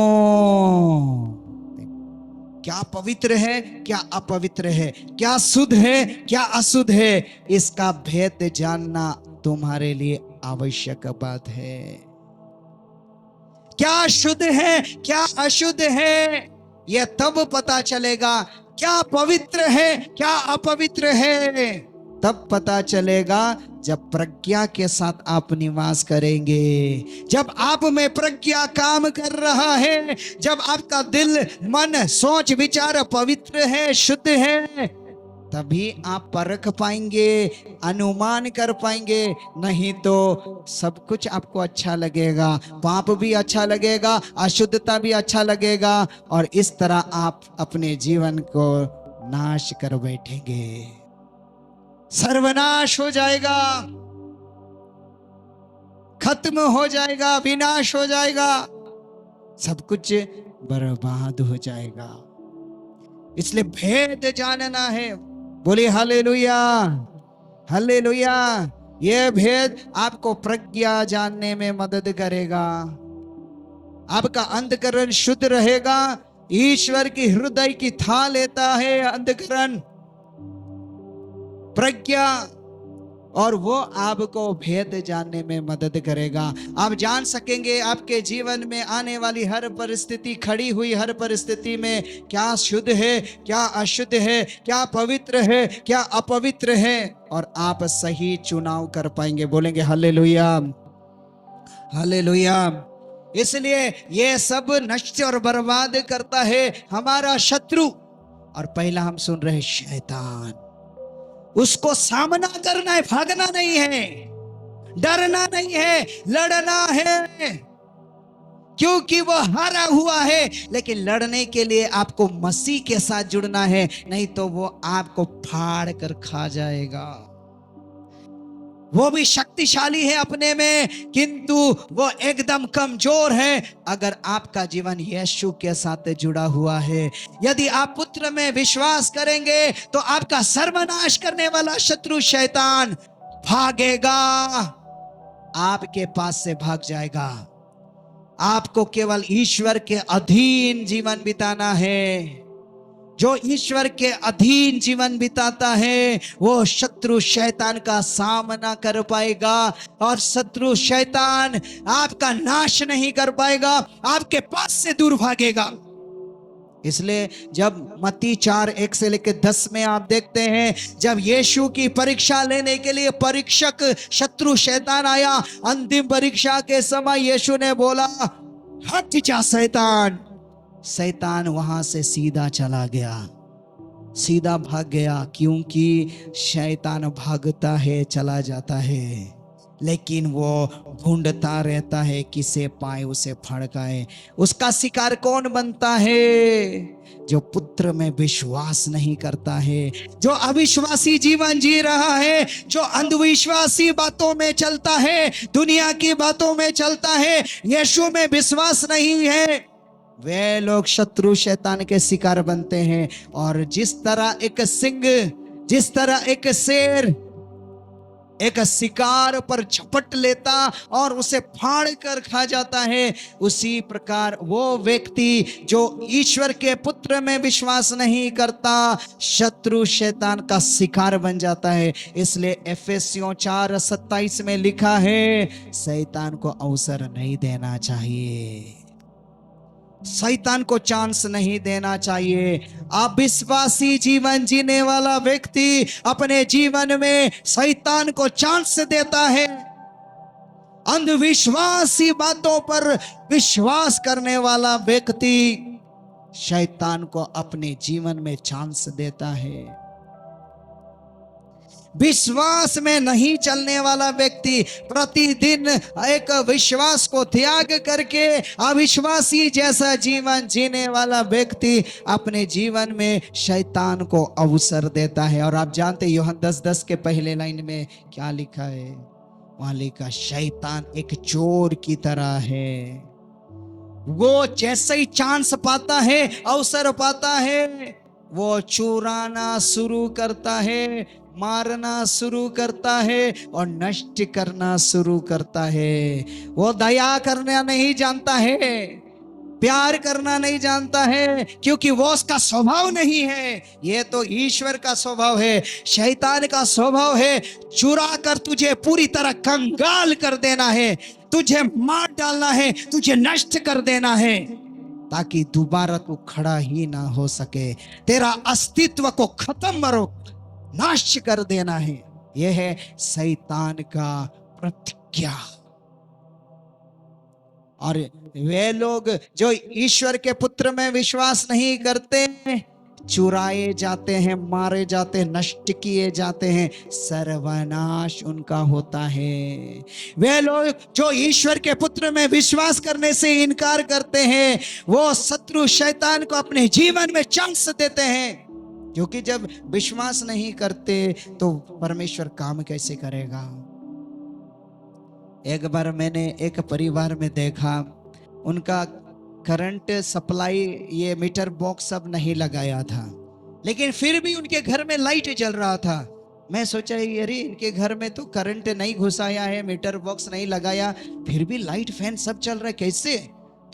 क्या पवित्र है, क्या अपवित्र है, क्या शुद्ध है, क्या अशुद्ध है, इसका भेद जानना तुम्हारे लिए आवश्यक बात है। क्या शुद्ध है, क्या अशुद्ध है, यह तब पता चलेगा। क्या पवित्र है, क्या अपवित्र है, तब पता चलेगा जब प्रज्ञा के साथ आप निवास करेंगे, जब आप में प्रज्ञा काम कर रहा है, जब आपका दिल मन सोच विचार पवित्र है, शुद्ध है, तभी आप परख पाएंगे, अनुमान कर पाएंगे। नहीं तो सब कुछ आपको अच्छा लगेगा, पाप भी अच्छा लगेगा, अशुद्धता भी अच्छा लगेगा, और इस तरह आप अपने जीवन को नाश कर बैठेंगे। सर्वनाश हो जाएगा, खत्म हो जाएगा, विनाश हो जाएगा, सब कुछ बर्बाद हो जाएगा। इसलिए भेद जानना है। बोलिए हालेलुया, हालेलुया। यह भेद आपको प्रज्ञा जानने में मदद करेगा। आपका अंतःकरण शुद्ध रहेगा। ईश्वर की हृदय की था लेता है अंतःकरण, प्रज्ञा, और वो आपको भेद जानने में मदद करेगा। आप जान सकेंगे आपके जीवन में आने वाली हर परिस्थिति, खड़ी हुई हर परिस्थिति में क्या शुद्ध है, क्या अशुद्ध है, क्या पवित्र है, क्या अपवित्र है, और आप सही चुनाव कर पाएंगे। बोलेंगे हालेलुया, हालेलुया। इसलिए ये सब नष्ट और बर्बाद करता है हमारा शत्रु। और पहला हम सुन रहे शैतान। उसको सामना करना है, भागना नहीं है, डरना नहीं है, लड़ना है, क्योंकि वो हारा हुआ है। लेकिन लड़ने के लिए आपको मसीह के साथ जुड़ना है, नहीं तो वो आपको फाड़ कर खा जाएगा। वो भी शक्तिशाली है अपने में, किंतु वो एकदम कमजोर है। अगर आपका जीवन यीशु के साथ जुड़ा हुआ है, यदि आप पुत्र में विश्वास करेंगे, तो आपका सर्वनाश करने वाला शत्रु शैतान भागेगा, आपके पास से भाग जाएगा। आपको केवल ईश्वर के अधीन जीवन बिताना है। जो ईश्वर के अधीन जीवन बिताता है, वो शत्रु शैतान का सामना कर पाएगा, और शत्रु शैतान आपका नाश नहीं कर पाएगा, आपके पास से दूर भागेगा। इसलिए जब मत्ती 4:1 से लेकर 10 में आप देखते हैं, जब यीशु की परीक्षा लेने के लिए परीक्षक शत्रु शैतान आया, अंतिम परीक्षा के समय यीशु ने बोला, हट जा शैतान। शैतान वहां से सीधा चला गया, सीधा भाग गया, क्योंकि शैतान भागता है, चला जाता है, लेकिन वो ढूंढता रहता है किसे पाए, उसे फड़काए। उसका शिकार कौन बनता है? जो पुत्र में विश्वास नहीं करता है, जो अविश्वासी जीवन जी रहा है, जो अंधविश्वासी बातों में चलता है, दुनिया की बातों में चलता है, यीशु में विश्वास नहीं है, वे लोग शत्रु शैतान के शिकार बनते हैं। और जिस तरह एक सिंह, जिस तरह एक शेर एक शिकार पर झपट लेता और उसे फाड़ कर खा जाता है, उसी प्रकार वो व्यक्ति जो ईश्वर के पुत्र में विश्वास नहीं करता, शत्रु शैतान का शिकार बन जाता है। इसलिए एफेसियों 4:27 में लिखा है, शैतान को अवसर नहीं देना चाहिए, शैतान को चांस नहीं देना चाहिए। अविश्वासी जीवन जीने वाला व्यक्ति अपने जीवन में शैतान को चांस देता है, अंधविश्वासी बातों पर विश्वास करने वाला व्यक्ति शैतान को अपने जीवन में चांस देता है। विश्वास में नहीं चलने वाला व्यक्ति प्रतिदिन एक विश्वास को त्याग करके अविश्वासी जैसा जीवन जीने वाला व्यक्ति अपने जीवन में शैतान को अवसर देता है। और आप जानते हैं यूहन्ना 10:10 के पहले लाइन में क्या लिखा है? वहां लिखा, शैतान एक चोर की तरह है, वो जैसे ही चांस पाता है, अवसर पाता है, वो चुराना शुरू करता है, मारना शुरू करता है और नष्ट करना शुरू करता है। वो दया करना नहीं जानता है, प्यार करना नहीं जानता है, क्योंकि वो उसका स्वभाव नहीं है। ये तो ईश्वर का स्वभाव है। शैतान का स्वभाव है चुरा कर तुझे पूरी तरह कंगाल कर देना है, तुझे मार डालना है, तुझे नष्ट कर देना है, ताकि दोबारा तू खड़ा ही ना हो सके, तेरा अस्तित्व को खत्म करो, नाश कर देना है। यह है शैतान का प्रतिज्ञा। और वे लोग जो ईश्वर के पुत्र में विश्वास नहीं करते, चुराए जाते हैं, मारे जाते हैं, नष्ट किए जाते हैं, सर्वनाश उनका होता है। वे लोग जो ईश्वर के पुत्र में विश्वास करने से इनकार करते हैं, वो शत्रु शैतान को अपने जीवन में चांस देते हैं, क्योंकि जब विश्वास नहीं करते तो परमेश्वर काम कैसे करेगा। एक बार मैंने एक परिवार में देखा, उनका करंट सप्लाई, ये मीटर बॉक्स सब नहीं लगाया था, लेकिन फिर भी उनके घर में लाइट जल रहा था। मैं सोचा अरे इनके घर में तो करंट नहीं घुसाया है, मीटर बॉक्स नहीं लगाया, फिर भी लाइट फैन सब चल रहा है, कैसे।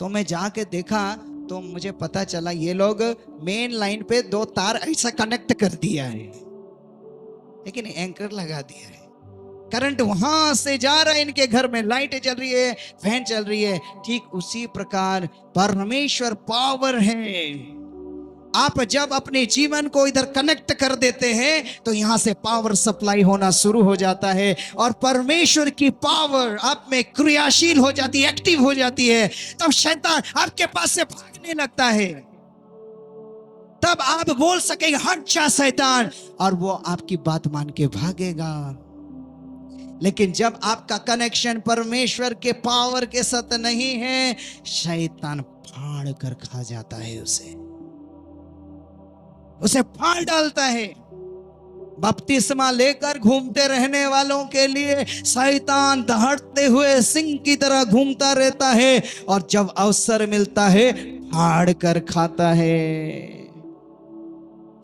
तो मैं जाके देखा तो मुझे पता चला ये लोग मेन लाइन पे 2 तार ऐसा कनेक्ट कर दिया है, लेकिन एंकर लगा दिया है। करंट वहां से जा रहा है, इनके घर में लाइट चल रही है, फैन चल रही है। ठीक उसी प्रकार परमेश्वर पावर है। आप जब अपने जीवन को इधर कनेक्ट कर देते हैं तो यहां से पावर सप्लाई होना शुरू हो जाता है, और परमेश्वर की पावर आप में क्रियाशील हो जाती है, एक्टिव हो जाती है। तब शैतान आपके पास से भागने लगता है, तब आप बोल सकेंगे हट जा शैतान, और वो आपकी बात मान के भागेगा। लेकिन जब आपका कनेक्शन परमेश्वर के पावर के साथ नहीं है, शैतान फाड़ कर खा जाता है, उसे फाड़ डालता है। बपतिस्मा लेकर घूमते रहने वालों के लिए शैतान दहाड़ते हुए सिंह की तरह घूमता रहता है, और जब अवसर मिलता है फाड़ कर खाता है।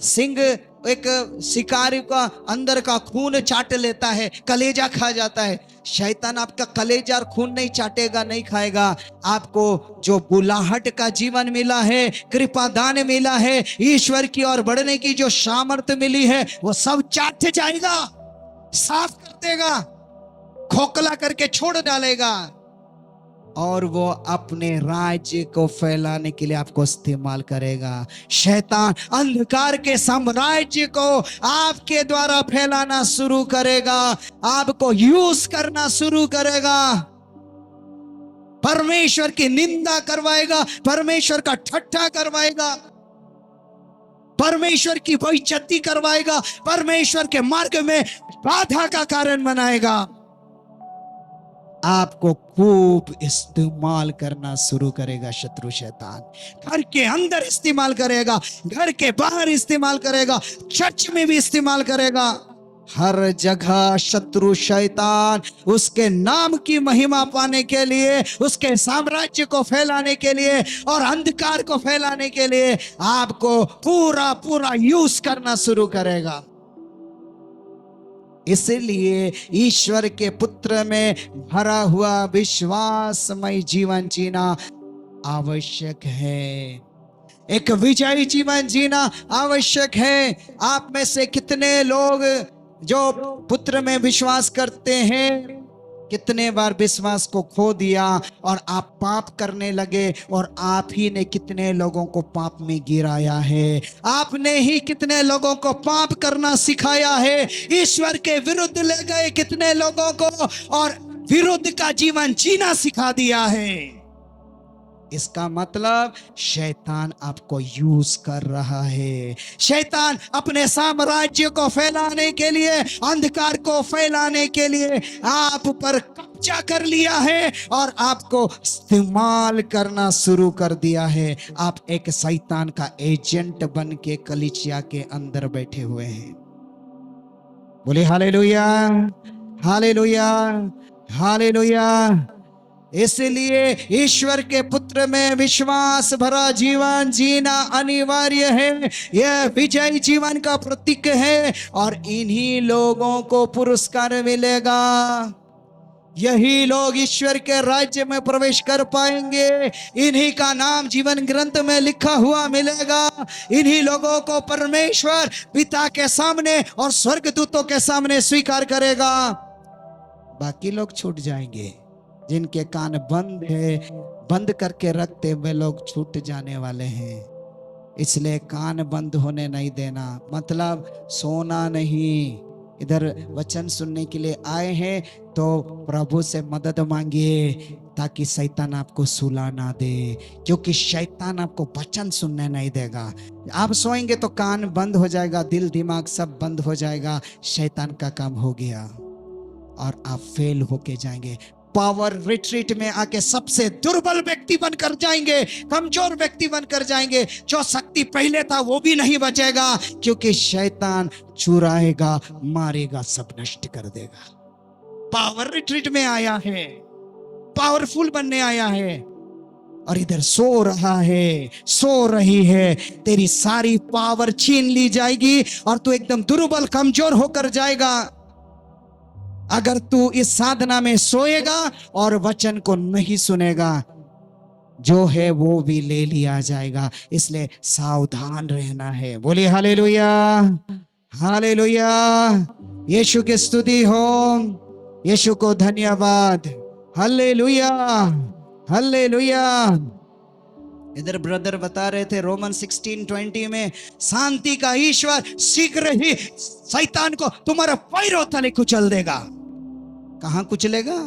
सिंह एक शिकारी का अंदर का खून चाट लेता है, कलेजा खा जाता है। शैतान आपका कलेजा और खून नहीं चाटेगा, नहीं खाएगा। आपको जो बुलाहट का जीवन मिला है, कृपा दान मिला है, ईश्वर की ओर बढ़ने की जो सामर्थ्य मिली है, वो सब चाट जाएगा, साफ कर देगा, खोखला करके छोड़ डालेगा, और वो अपने राज्य को फैलाने के लिए आपको इस्तेमाल करेगा। शैतान अंधकार के साम्राज्य को आपके द्वारा फैलाना शुरू करेगा, आपको यूज करना शुरू करेगा, परमेश्वर की निंदा करवाएगा, परमेश्वर का ठट्ठा करवाएगा, परमेश्वर की बेइज्जती करवाएगा, परमेश्वर के मार्ग में बाधा का कारण बनाएगा। आपको खूब इस्तेमाल करना शुरू करेगा शत्रु शैतान। घर के अंदर इस्तेमाल करेगा, घर के बाहर इस्तेमाल करेगा, चर्च में भी इस्तेमाल करेगा। हर जगह शत्रु शैतान उसके नाम की महिमा पाने के लिए, उसके साम्राज्य को फैलाने के लिए और अंधकार को फैलाने के लिए आपको पूरा पूरा यूज करना शुरू करेगा। इसलिए ईश्वर के पुत्र में भरा हुआ विश्वासमय जीवन जीना आवश्यक है। एक विजयी जीवन जीना आवश्यक है। आप में से कितने लोग जो पुत्र में विश्वास करते हैं, कितने बार विश्वास को खो दिया और आप पाप करने लगे, और आप ही ने कितने लोगों को पाप में गिराया है। आपने ही कितने लोगों को पाप करना सिखाया है। ईश्वर के विरुद्ध ले गए कितने लोगों को, और विरुद्ध का जीवन जीना सिखा दिया है। इसका मतलब शैतान आपको यूज कर रहा है। शैतान अपने साम्राज्य को फैलाने के लिए, अंधकार को फैलाने के लिए आप पर कब्जा कर लिया है और आपको इस्तेमाल करना शुरू कर दिया है। आप एक शैतान का एजेंट बन के कलीसिया के अंदर बैठे हुए हैं। बोले हालेलुया, हालेलुया, हालेलुया। इसलिए ईश्वर के पुत्र में विश्वास भरा जीवन जीना अनिवार्य है। यह विजयी जीवन का प्रतीक है, और इन्हीं लोगों को पुरस्कार मिलेगा। यही लोग ईश्वर के राज्य में प्रवेश कर पाएंगे। इन्हीं का नाम जीवन ग्रंथ में लिखा हुआ मिलेगा। इन्हीं लोगों को परमेश्वर पिता के सामने और स्वर्गदूतों के सामने स्वीकार करेगा। बाकी लोग छूट जाएंगे। जिनके कान बंद है, बंद करके रखते, वे लोग छूट जाने वाले हैं। इसलिए कान बंद होने नहीं देना, मतलब सोना नहीं, इधर वचन सुनने के लिए आए हैं तो प्रभु से मदद मांगिए ताकि शैतान आपको सुला ना दे, क्योंकि शैतान आपको वचन सुनने नहीं देगा। आप सोएंगे तो कान बंद हो जाएगा, दिल दिमाग सब बंद हो जाएगा, शैतान का काम हो गया और आप फेल होके जाएंगे। पावर रिट्रीट में आके सबसे दुर्बल व्यक्ति बनकर जाएंगे, कमजोर व्यक्ति बनकर जाएंगे। जो शक्ति पहले था वो भी नहीं बचेगा, क्योंकि शैतान चुराएगा, मारेगा, सब नष्ट कर देगा। पावर रिट्रीट में आया है, पावरफुल बनने आया है, और इधर सो रहा है, सो रही है, तेरी सारी पावर छीन ली जाएगी और तू एकदम दुर्बल कमजोर होकर जाएगा। अगर तू इस साधना में सोएगा और वचन को नहीं सुनेगा, जो है वो भी ले लिया जाएगा। इसलिए सावधान रहना है। बोलिए हालेलुया, हालेलुया। यीशु की स्तुति हो, यीशु को धन्यवाद। Hallelujah, hallelujah. इधर ब्रदर बता रहे थे रोमन 16:20 में, शांति का ईश्वर शीघ्र ही शैतान को तुम्हारे पैरों तले कुचल देगा। कहां कुचलेगा?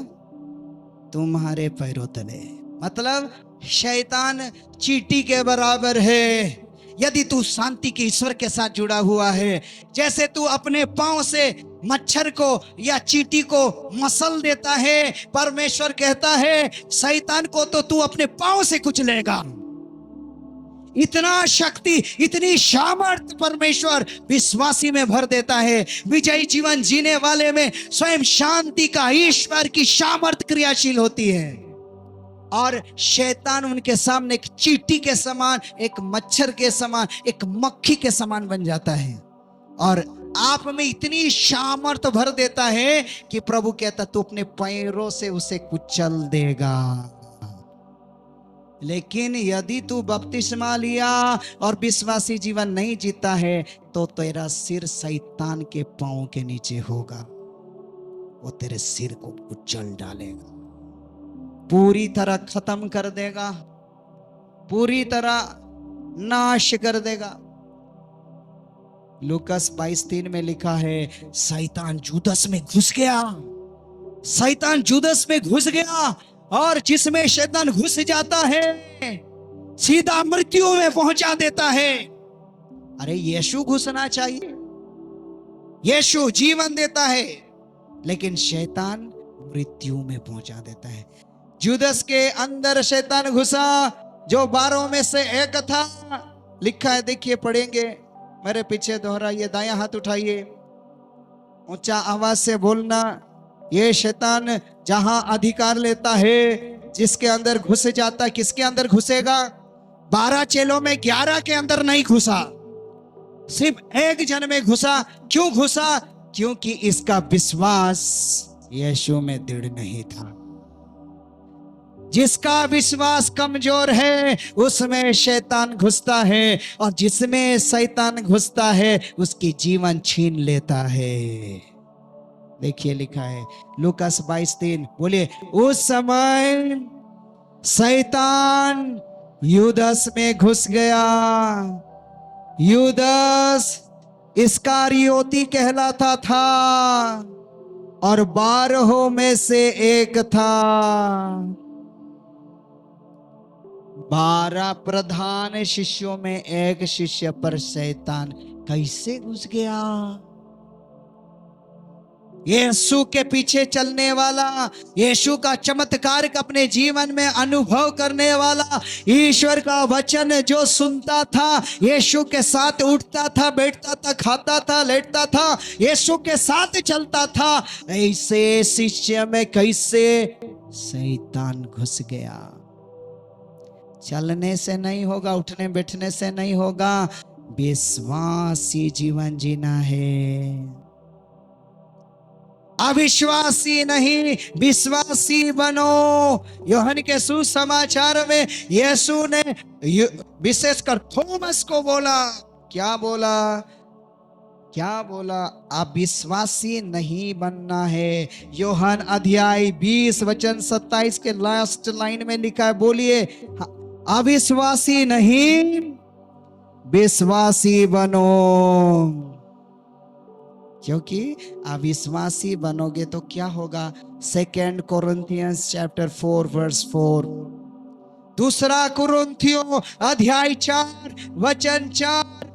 तुम्हारे पैरों तले। मतलब शैतान चींटी के बराबर है यदि तू शांति के ईश्वर के साथ जुड़ा हुआ है। जैसे तू अपने पांव से मच्छर को या चींटी को मसल देता है, परमेश्वर कहता है शैतान को तो तू अपने पांव से कुचलेगा। इतना शक्ति, इतनी सामर्थ परमेश्वर विश्वासी में भर देता है। विजयी जीवन जीने वाले में स्वयं शांति का ईश्वर की सामर्थ क्रियाशील होती है, और शैतान उनके सामने एक चींटी के समान, एक मच्छर के समान, एक मक्खी के समान बन जाता है, और आप में इतनी सामर्थ भर देता है कि प्रभु कहता तू अपने पैरों से उसे कुचल देगा। लेकिन यदि तू बपतिस्मा लिया और विश्वासी जीवन नहीं जीता है तो तेरा सिर शैतान के पांव के नीचे होगा। वो तेरे सिर को कुचल डालेगा, पूरी तरह खत्म कर देगा, पूरी तरह नाश कर देगा। लूकास 22:3 में लिखा है शैतान जुदस में घुस गया। शैतान जुदस में घुस गया, और जिसमें शैतान घुस जाता है सीधा मृत्यु में पहुंचा देता है। अरे यीशु घुसना चाहिए, यीशु जीवन देता है, लेकिन शैतान मृत्यु में पहुंचा देता है। जुदस के अंदर शैतान घुसा जो 12 में से एक था। लिखा है, देखिए पढ़ेंगे, मेरे पीछे दोहराइए, दायां हाथ उठाइए, ऊंचा आवाज से बोलना। ये शैतान जहां अधिकार लेता है, जिसके अंदर घुस जाता है, किसके अंदर घुसेगा? 12 चेलों में 11 के अंदर नहीं घुसा, सिर्फ एक जन में घुसा। क्यों घुसा? क्योंकि इसका विश्वास यीशु में दृढ़ नहीं था। जिसका विश्वास कमजोर है उसमें शैतान घुसता है, और जिसमें शैतान घुसता है उसकी जीवन छीन लेता है। देखिए लिखा है लूकास 22:3, बोलिए, उस समय शैतान यूदस में घुस गया। यूदस इस्करियोती कहलाता था और 12 में से एक था। 12 प्रधान शिष्यों में एक शिष्य पर शैतान कैसे घुस गया? यीशु के पीछे चलने वाला, यीशु का चमत्कार अपने जीवन में अनुभव करने वाला, ईश्वर का वचन जो सुनता था, यीशु के साथ उठता था, बैठता था, खाता था, लेटता था, यीशु के साथ चलता था, ऐसे शिष्य में कैसे शैतान घुस गया? चलने से नहीं होगा, उठने बैठने से नहीं होगा, विश्वासी जीवन जीना है। अविश्वासी नहीं, विश्वासी बनो। यूहन्ना के सुसमाचार में यीशु ने विशेषकर थोमस को बोला, क्या बोला? क्या बोला? अविश्वासी नहीं बनना है। यूहन्ना अध्याय 20 वचन 27 के लास्ट लाइन में लिखा है, बोलिए, अविश्वासी नहीं, विश्वासी बनो। क्योंकि अविश्वासी बनोगे तो क्या होगा? 2 कोरिन्थियंस चैप्टर 4 वर्स 4, 2 कुरिन्थियों अध्याय 4 वचन 4,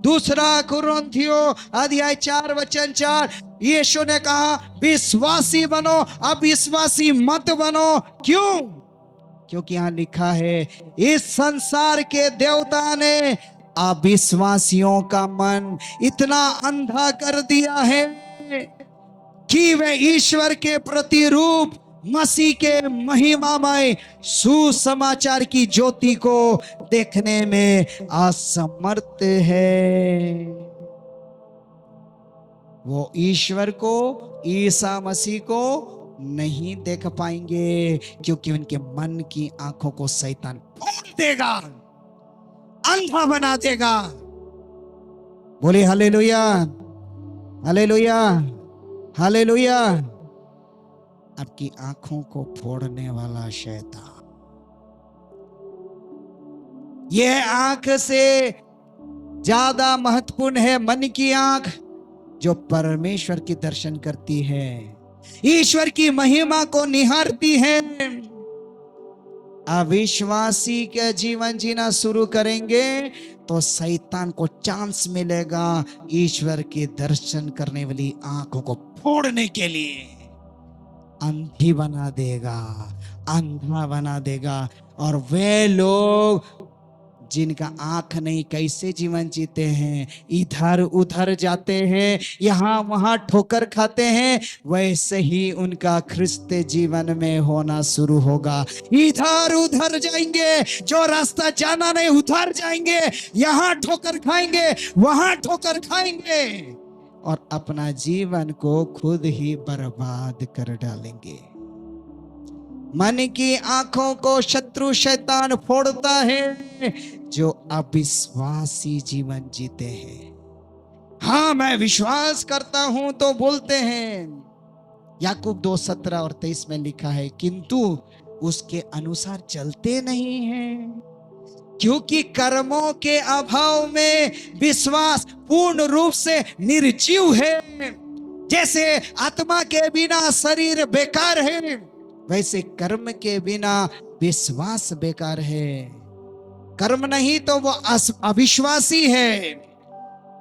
2 कुरिन्थियों अध्याय 4 वचन 4, यीशु ने कहा विश्वासी बनो, अविश्वासी मत बनो। क्यों? क्योंकि यहां लिखा है इस संसार के देवता ने अविश्वासियों का मन इतना अंधा कर दिया है कि वे ईश्वर के प्रतिरूप मसीह के महिमामय सुसमाचार की ज्योति को देखने में असमर्थ है। वो ईश्वर को, ईसा मसीह को नहीं देख पाएंगे क्योंकि उनके मन की आंखों को शैतान फोड़ देगा, अंधा बना देगा। बोले हालेलुया, हालेलुया, हालेलुया। आपकी आंखों को फोड़ने वाला शैतान, यह आंख से ज्यादा महत्वपूर्ण है मन की आंख, जो परमेश्वर की दर्शन करती है, ईश्वर की महिमा को निहारती है। अविश्वासी के जीवन जीना शुरू करेंगे तो शैतान को चांस मिलेगा ईश्वर के दर्शन करने वाली आंखों को फोड़ने के लिए। अंधी बना देगा, अंधा बना देगा। और वे लोग जिनका आंख नहीं कैसे जीवन जीते हैं, इधर उधर जाते हैं, यहां वहां ठोकर खाते हैं, वैसे ही उनका ख्रिस्त जीवन में होना शुरू होगा। इधर उधर जाएंगे, जो रास्ता जाना नहीं उधर जाएंगे, यहां ठोकर खाएंगे, वहां ठोकर खाएंगे और अपना जीवन को खुद ही बर्बाद कर डालेंगे। मन की आंखों को शत्रु शैतान फोड़ता है जो अविश्वासी जीवन जीते हैं। हाँ, मैं विश्वास करता हूं तो बोलते हैं। याकूब 2:17 और 23 में लिखा है, किंतु उसके अनुसार चलते नहीं हैं, क्योंकि कर्मों के अभाव में विश्वास पूर्ण रूप से निर्जीव है। जैसे आत्मा के बिना शरीर बेकार है, वैसे कर्म के बिना विश्वास बेकार है। कर्म नहीं तो वो अविश्वासी है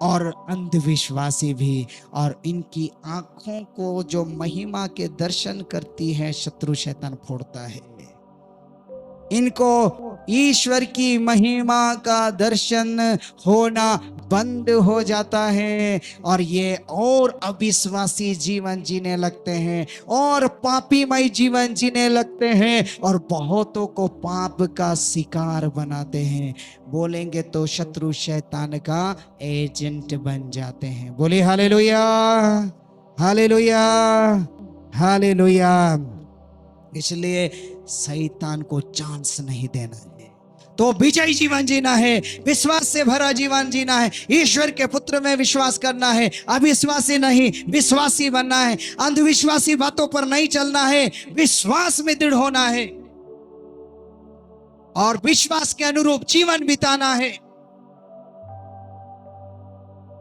और अंधविश्वासी भी। और इनकी आंखों को जो महिमा के दर्शन करती है शत्रु शैतान फोड़ता है। इनको ईश्वर की महिमा का दर्शन होना बंद हो जाता है और ये और अविश्वासी जीवन जीने लगते हैं और पापीमय जीवन जीने लगते हैं और बहुतों को पाप का शिकार बनाते हैं। बोलेंगे तो शत्रु शैतान का एजेंट बन जाते हैं। बोले हालेलुया, हालेलुया, हालेलुया। इसलिए शैतान को चांस नहीं देना है, तो विजयी जीवन जीना है, विश्वास से भरा जीवन जीना है, ईश्वर के पुत्र में विश्वास करना है, अविश्वासी नहीं विश्वासी बनना है, अंधविश्वासी बातों पर नहीं चलना है, विश्वास में दृढ़ होना है और विश्वास के अनुरूप जीवन बिताना है।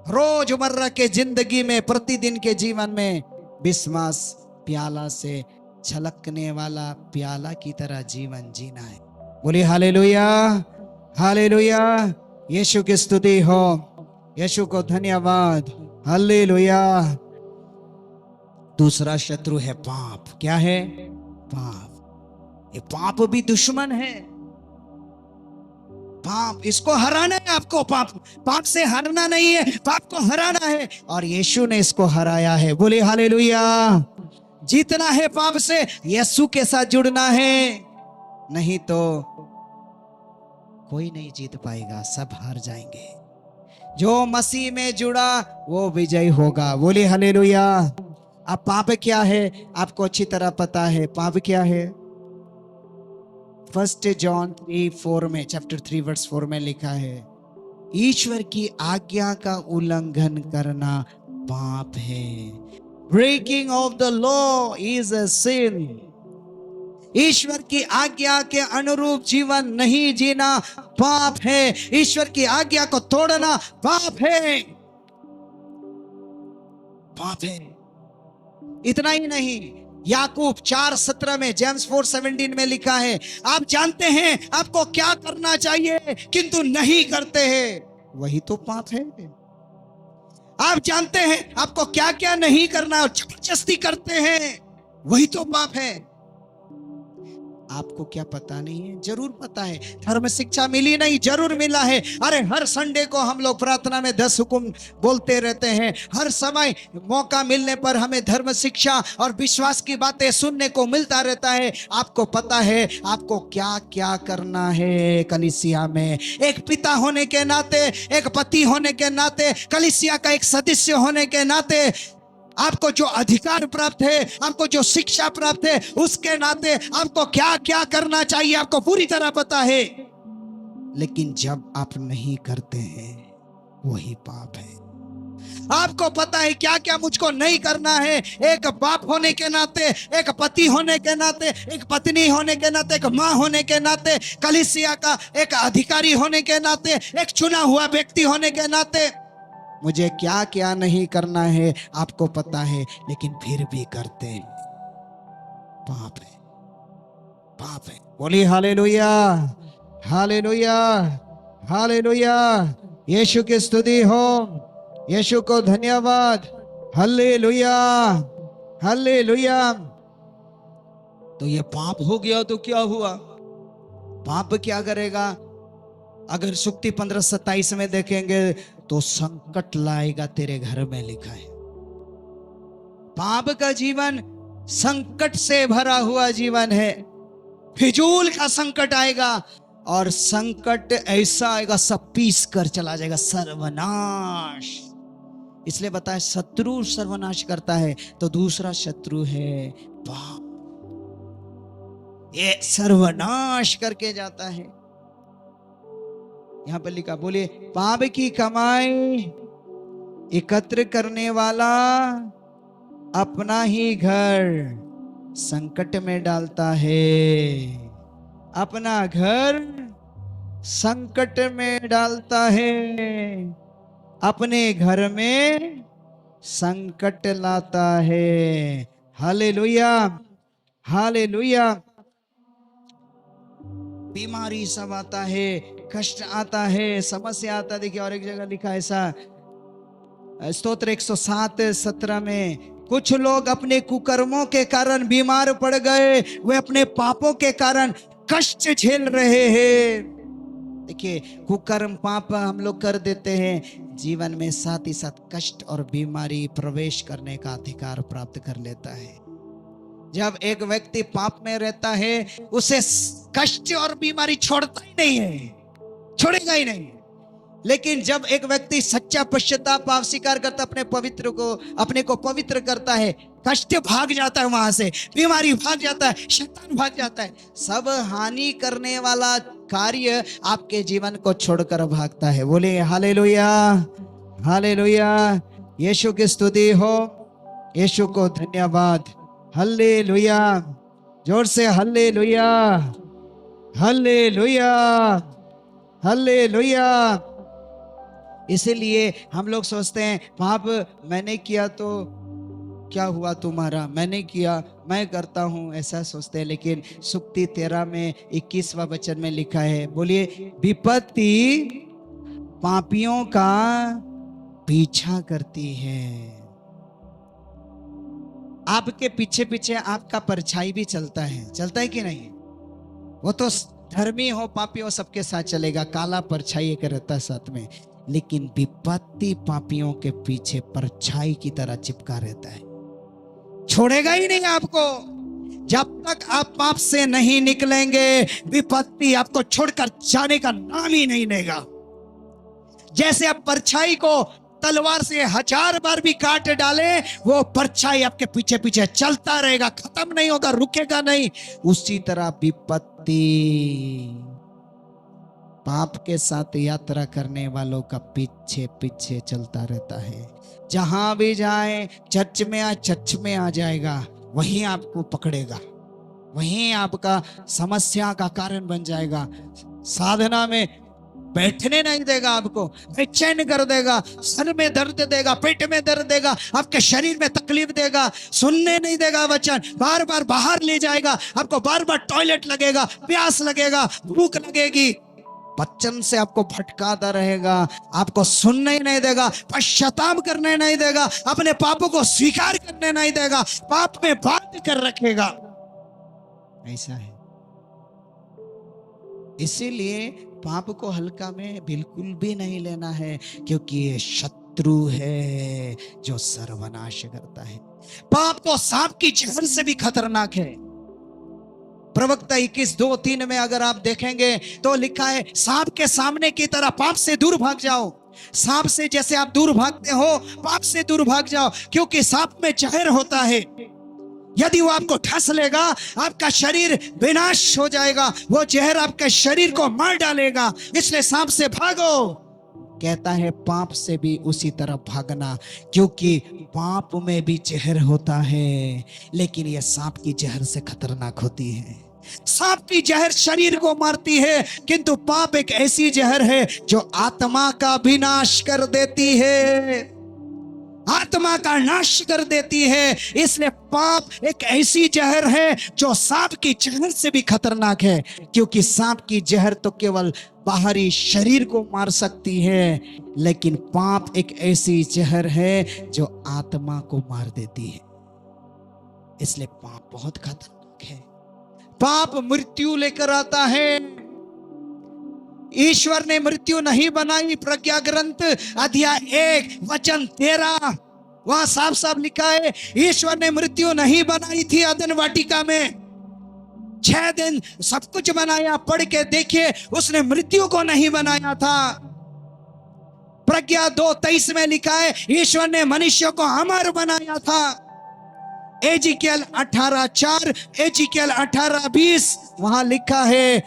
रोजमर्रा के जिंदगी में, प्रतिदिन के जीवन में विश्वास प्याला से छलकने वाला प्याला की तरह जीवन जीना है। बोलिए हालेलुया, हालेलुया। यीशु की स्तुति हो, यीशु को धन्यवाद, हालेलुया। दूसरा शत्रु है पाप। क्या है? पाप। ये पाप भी दुश्मन है। पाप, इसको हराना है आपको। पाप से हारना नहीं है, पाप को हराना है और यीशु ने इसको हराया है। बोले हालेलुया। जीतना है पाप से, यीशु के साथ जुड़ना है, नहीं तो कोई नहीं जीत पाएगा, सब हार जाएंगे। जो मसीह में जुड़ा वो विजयी होगा। बोले हालेलुया। अब पाप क्या है आपको अच्छी तरह पता है। पाप क्या है? 1 जॉन 3:4 में, चैप्टर 3 वर्स 4 में लिखा है, ईश्वर की आज्ञा का उल्लंघन करना पाप है। Breaking of the law is a sin. ईश्वर की आज्ञा के अनुरूप जीवन नहीं जीना पाप है। ईश्वर की आज्ञा को तोड़ना पाप है। पाप है। इतना ही नहीं, याकूब 4:17 में, जेम्स 4:17 में लिखा है, आप जानते हैं आपको क्या करना चाहिए किंतु नहीं करते हैं, वही तो पाप है। आप जानते हैं आपको क्या क्या नहीं करना और जबरदस्ती करते हैं, वही तो पाप है। आपको क्या पता नहीं है? जरूर पता है। धर्म शिक्षा मिली नहीं, जरूर मिला है। अरे हर संडे को हम लोग प्रार्थना में 10 हुक्म बोलते रहते हैं। हर समय मौका मिलने पर हमें धर्म शिक्षा और विश्वास की बातें सुनने को मिलता रहता है। आपको पता है आपको क्या क्या करना है कलीसिया में? एक पिता होने के नाते, एक पति होने के नाते, कलीसिया का एक सदस्य होने के नाते आपको जो अधिकार प्राप्त है, आपको जो शिक्षा प्राप्त है, उसके नाते आपको क्या क्या करना चाहिए आपको पूरी तरह पता है। लेकिन जब आप नहीं करते हैं, वही पाप है। आपको पता है क्या क्या मुझको नहीं करना है। एक बाप होने के नाते, एक पति होने के नाते, एक पत्नी होने के नाते, एक माँ होने के नाते, कलीसिया का एक अधिकारी होने के नाते, एक चुना हुआ व्यक्ति होने के नाते मुझे क्या क्या नहीं करना है आपको पता है, लेकिन फिर भी करते हैं। पाप है, पाप है। बोलिए हालेलुया, हालेलुया, हालेलुया। यीशु की स्तुति हो, यीशु को धन्यवाद। Hallelujah, hallelujah. तो ये पाप हो गया तो क्या हुआ? पाप क्या करेगा? अगर सुक्ति 15:27 में देखेंगे तो संकट लाएगा तेरे घर में, लिखा है। पाप का जीवन संकट से भरा हुआ जीवन है। फिजूल का संकट आएगा और संकट ऐसा आएगा सब पीस कर चला जाएगा, सर्वनाश। इसलिए बताए शत्रु सर्वनाश करता है तो दूसरा शत्रु है पाप, ये सर्वनाश करके जाता है। यहां पर लिखा, बोलिए, पाप की कमाई एकत्र करने वाला अपना ही घर संकट में डालता है। अपना घर संकट में डालता है, अपने घर में संकट लाता है। Hallelujah, hallelujah. बीमारी सब आता है, कष्ट आता है, समस्या आता है। देखिए और एक जगह लिखा ऐसा, स्तोत्र 107:17 में, कुछ लोग अपने कुकर्मों के कारण बीमार पड़ गए, वे अपने पापों के कारण कष्ट झेल रहे हैं। देखिए कुकर्म पाप हम लोग कर देते हैं, जीवन में साथ ही साथ कष्ट और बीमारी प्रवेश करने का अधिकार प्राप्त कर लेता है। जब एक व्यक्ति पाप में रहता है, उसे कष्ट और बीमारी छोड़ता ही नहीं है, छोड़ेगा ही नहीं। लेकिन जब एक व्यक्ति सच्चा पश्चाताप पाप स्वीकार करता, अपने को पवित्र करता है, कष्ट भाग जाता है वहां से, बीमारी भाग जाता है, शैतान भाग जाता है। सब हानि करने वाला कार्य आपके जीवन को छोड़कर भागता है। बोले हालेलुया, हालेलुया। यीशु की स्तुति हो, यीशु को धन्यवाद। हल्लेलुया, जोर से हल्लेलुया, हल्लेलुया, हल्लेलुया। इसीलिए हम लोग सोचते हैं पाप मैंने किया तो क्या हुआ तुम्हारा, मैंने किया, मैं करता हूं, ऐसा सोचते हैं। लेकिन सुक्ति 13 में 21वां वचन में लिखा है, बोलिए, विपत्ति पापियों का पीछा करती है। आपके पीछे पीछे आपका परछाई भी चलता है कि नहीं? वो तो धर्मी हो पापी हो सबके साथ चलेगा, काला परछाई एक रहता है साथ में। लेकिन विपत्ति पापियों के पीछे परछाई की तरह चिपका रहता है, छोड़ेगा ही नहीं आपको। जब तक आप पाप से नहीं निकलेंगे, विपत्ति आपको छोड़कर जाने का नाम ही नहीं लेगा। जैसे आप परछाई को तलवार से 1000 बार भी काट डाले, वो परछाई आपके पीछे पीछे चलता रहेगा, खत्म नहीं होगा, रुकेगा नहीं। उसी तरह विपत्ति पाप के साथ यात्रा करने वालों का पीछे पीछे चलता रहता है। जहां भी जाए, चर्च में आ जाएगा, वहीं आपको पकड़ेगा, वहीं आपका समस्या का कारण बन जाएगा। साधना में बैठने नहीं देगा, आपको बेचैन कर देगा, सर में दर्द देगा, पेट में दर्द देगा, आपके शरीर में तकलीफ देगा, सुनने नहीं देगा वचन, बार बार बाहर ले जाएगा, आपको बार बार टॉयलेट लगेगा, प्यास लगेगा, भूख लगेगी, वचन से आपको भटकाता रहेगा, आपको सुनने ही नहीं देगा, पश्चाताप करने नहीं देगा, अपने पापों को स्वीकार करने नहीं देगा, पाप में बांध कर रखेगा। ऐसा है। इसीलिए पाप को हल्का में बिल्कुल भी नहीं लेना है, क्योंकि ये शत्रु है जो सर्वनाश करता है। पाप तो सांप की जहर से भी खतरनाक है। प्रवक्ता 21:2-3 में अगर आप देखेंगे तो लिखा है, सांप के सामने की तरह पाप से दूर भाग जाओ। सांप से जैसे आप दूर भागते हो, पाप से दूर भाग जाओ, क्योंकि सांप में जहर होता है। यदि वो आपको ठस लेगा, आपका शरीर विनाश हो जाएगा, वो जहर आपके शरीर को मार डालेगा। इसलिए सांप से भागो। कहता है पाप से भी उसी तरह भागना, क्योंकि पाप में भी जहर होता है, लेकिन यह सांप की जहर से खतरनाक होती है। सांप की जहर शरीर को मारती है, किंतु पाप एक ऐसी जहर है जो आत्मा का विनाश कर देती है, आत्मा का नाश कर देती है। इसलिए पाप एक ऐसी जहर है जो सांप की जहर से भी खतरनाक है, क्योंकि सांप की जहर तो केवल बाहरी शरीर को मार सकती है, लेकिन पाप एक ऐसी जहर है जो आत्मा को मार देती है। इसलिए पाप बहुत खतरनाक है। पाप मृत्यु लेकर आता है। ईश्वर ने मृत्यु नहीं बनाई। प्रज्ञा ग्रंथ अध्याय 1:13 वहां साफ साफ लिखा है, ईश्वर ने मृत्यु नहीं बनाई थी अदन वाटिका में। 6 दिन सब कुछ बनाया, पढ़ के देखिए, उसने मृत्यु को नहीं बनाया था। प्रज्ञा 2:23 में लिखा है, ईश्वर ने मनुष्य को अमर बनाया था। एजिकेल 18:4, एजिकेल 18:20 वहां लिखा है,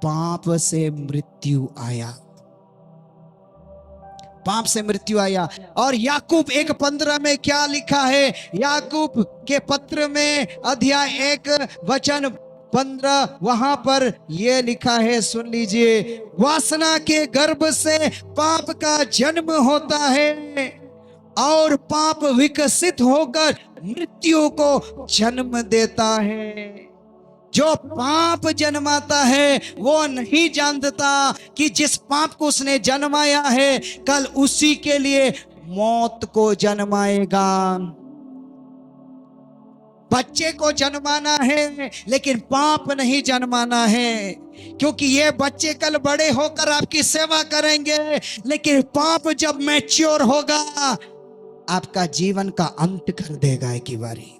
पाप से मृत्यु आया, पाप से मृत्यु आया। और याकूब 1:15 में क्या लिखा है? याकूब के पत्र में अध्याय 1:15 वहां पर यह लिखा है, सुन लीजिए, वासना के गर्भ से पाप का जन्म होता है और पाप विकसित होकर मृत्यु को जन्म देता है। जो पाप जन्माता है वो नहीं जानता कि जिस पाप को उसने जन्माया है कल उसी के लिए मौत को जन्माएगा। बच्चे को जन्माना है लेकिन पाप नहीं जन्माना है, क्योंकि ये बच्चे कल बड़े होकर आपकी सेवा करेंगे, लेकिन पाप जब मैच्योर होगा आपका जीवन का अंत कर देगा एक ही बारी।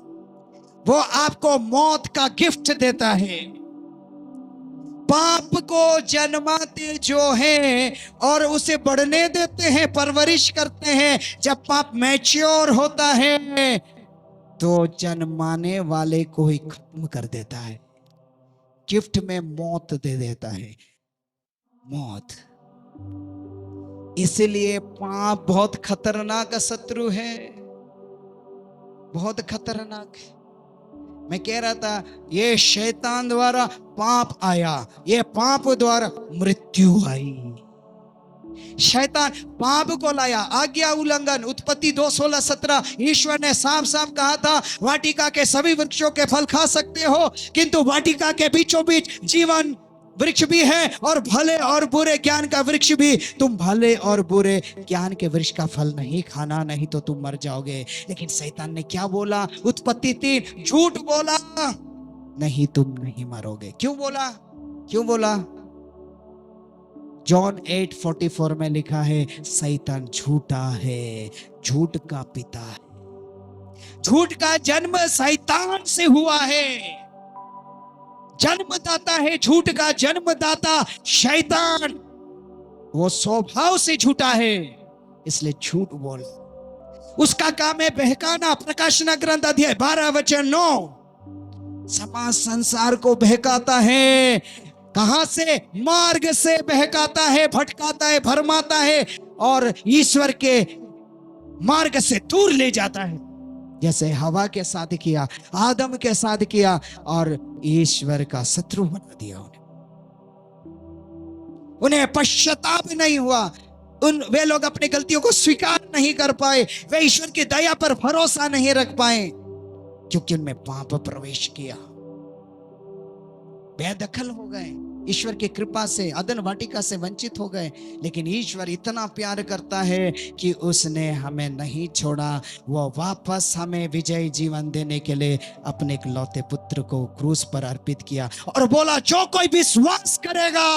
वो आपको मौत का गिफ्ट देता है। पाप को जन्माते जो हैं और उसे बढ़ने देते हैं, परवरिश करते हैं, जब पाप मैच्योर होता है तो जन्माने वाले को ही खत्म कर देता है, गिफ्ट में मौत दे देता है, मौत। इसलिए पाप बहुत खतरनाक शत्रु है, बहुत खतरनाक है। मैं कह रहा था ये शैतान द्वारा पाप आया, ये पाप द्वारा मृत्यु आई। शैतान पाप को लाया, आज्ञा उल्लंघन। उत्पत्ति 2:16-17 ईश्वर ने साफ साफ कहा था, वाटिका के सभी वृक्षों के फल खा सकते हो, किंतु वाटिका के बीचों बीच जीवन वृक्ष भी है और भले और बुरे ज्ञान का वृक्ष भी। तुम भले और बुरे ज्ञान के वृक्ष का फल नहीं खाना, नहीं तो तुम मर जाओगे। लेकिन शैतान ने क्या बोला? उत्पत्ति 3 झूठ बोला, नहीं तुम नहीं मरोगे। क्यों बोला? क्यों बोला? जॉन 8:44 में लिखा है, शैतान झूठा है, झूठ का पिता है। झूठ का जन्म शैतान से हुआ है। जन्मदाता है झूठ का, जन्मदाता शैतान। वो स्वभाव से झूठा है, इसलिए झूठ बोल। उसका काम है बहकाना। प्रकाशना ग्रंथ अध्याय 12:9 समाज संसार को बहकाता है। कहां से? मार्ग से बहकाता है, भटकाता है, भरमाता है और ईश्वर के मार्ग से दूर ले जाता है। जैसे हवा के साथ किया, आदम के साथ किया और ईश्वर का शत्रु बना दिया उन्हें। उन्हें पश्चाताप नहीं हुआ, वे लोग अपनी गलतियों को स्वीकार नहीं कर पाए, वे ईश्वर की दया पर भरोसा नहीं रख पाए, क्योंकि उनमें पाप प्रवेश किया, बेदखल हो गए, ईश्वर की कृपा से, अदन वाटिका से वंचित हो गए। लेकिन ईश्वर इतना प्यार करता है कि उसने हमें नहीं छोड़ा, वो वापस हमें विजयी जीवन देने के लिए अपने इकलौते पुत्र को क्रूस पर अर्पित किया और बोला, जो कोई विश्वास करेगा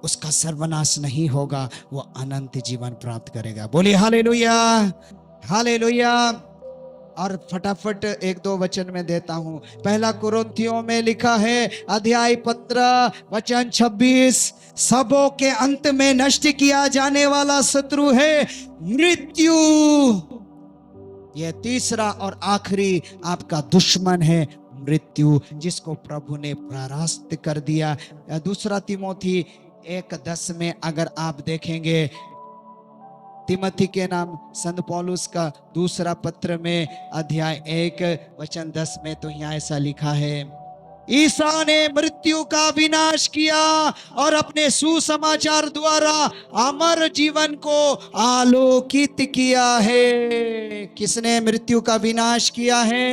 उसका सर्वनाश नहीं होगा, वो अनंत जीवन प्राप्त करेगा। बोलिए हालेलुया, हालेलुया। और फटाफट एक दो वचन में देता हूं। पहला कुरिन्थियों में लिखा है, अध्याय 15 वचन 26, सबों के अंत में नष्ट किया जाने वाला शत्रु है मृत्यु। यह तीसरा और आखिरी आपका दुश्मन है मृत्यु, जिसको प्रभु ने परास्त कर दिया। दूसरा तिमोथी 1:10 में अगर आप देखेंगे, तिमोथी के नाम संत पौलुस का दूसरा पत्र में अध्याय 1 वचन 10 में तो यहाँ ऐसा लिखा है, ईसा ने मृत्यु का विनाश किया और अपने सुसमाचार द्वारा अमर जीवन को आलोकित किया है। किसने मृत्यु का विनाश किया है?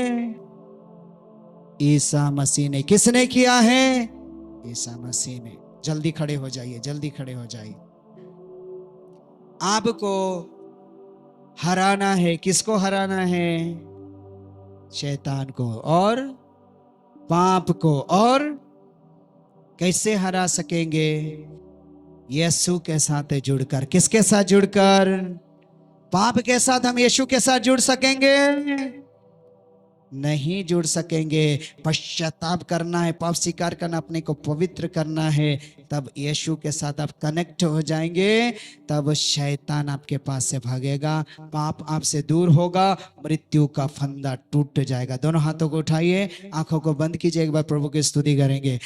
ईसा मसीह ने। किसने किया है? ईसा मसीह ने। जल्दी खड़े हो जाइए, जल्दी खड़े हो जाइए। आपको हराना है। किसको हराना है? शैतान को और पाप को। और कैसे हरा सकेंगे? यीशु के साथ जुड़कर। किसके साथ जुड़कर? पाप के साथ हम यीशु के साथ जुड़ सकेंगे? नहीं जुड़ सकेंगे। पश्चाताप करना है, पाप स्वीकार करना, अपने को पवित्र करना है, तब यीशु के साथ आप कनेक्ट हो जाएंगे, तब शैतान आपके पास से भागेगा, पाप आपसे दूर होगा, मृत्यु का फंदा टूट जाएगा। दोनों हाथों को उठाइए, आंखों को बंद कीजिए, एक बार प्रभु की स्तुति करेंगे।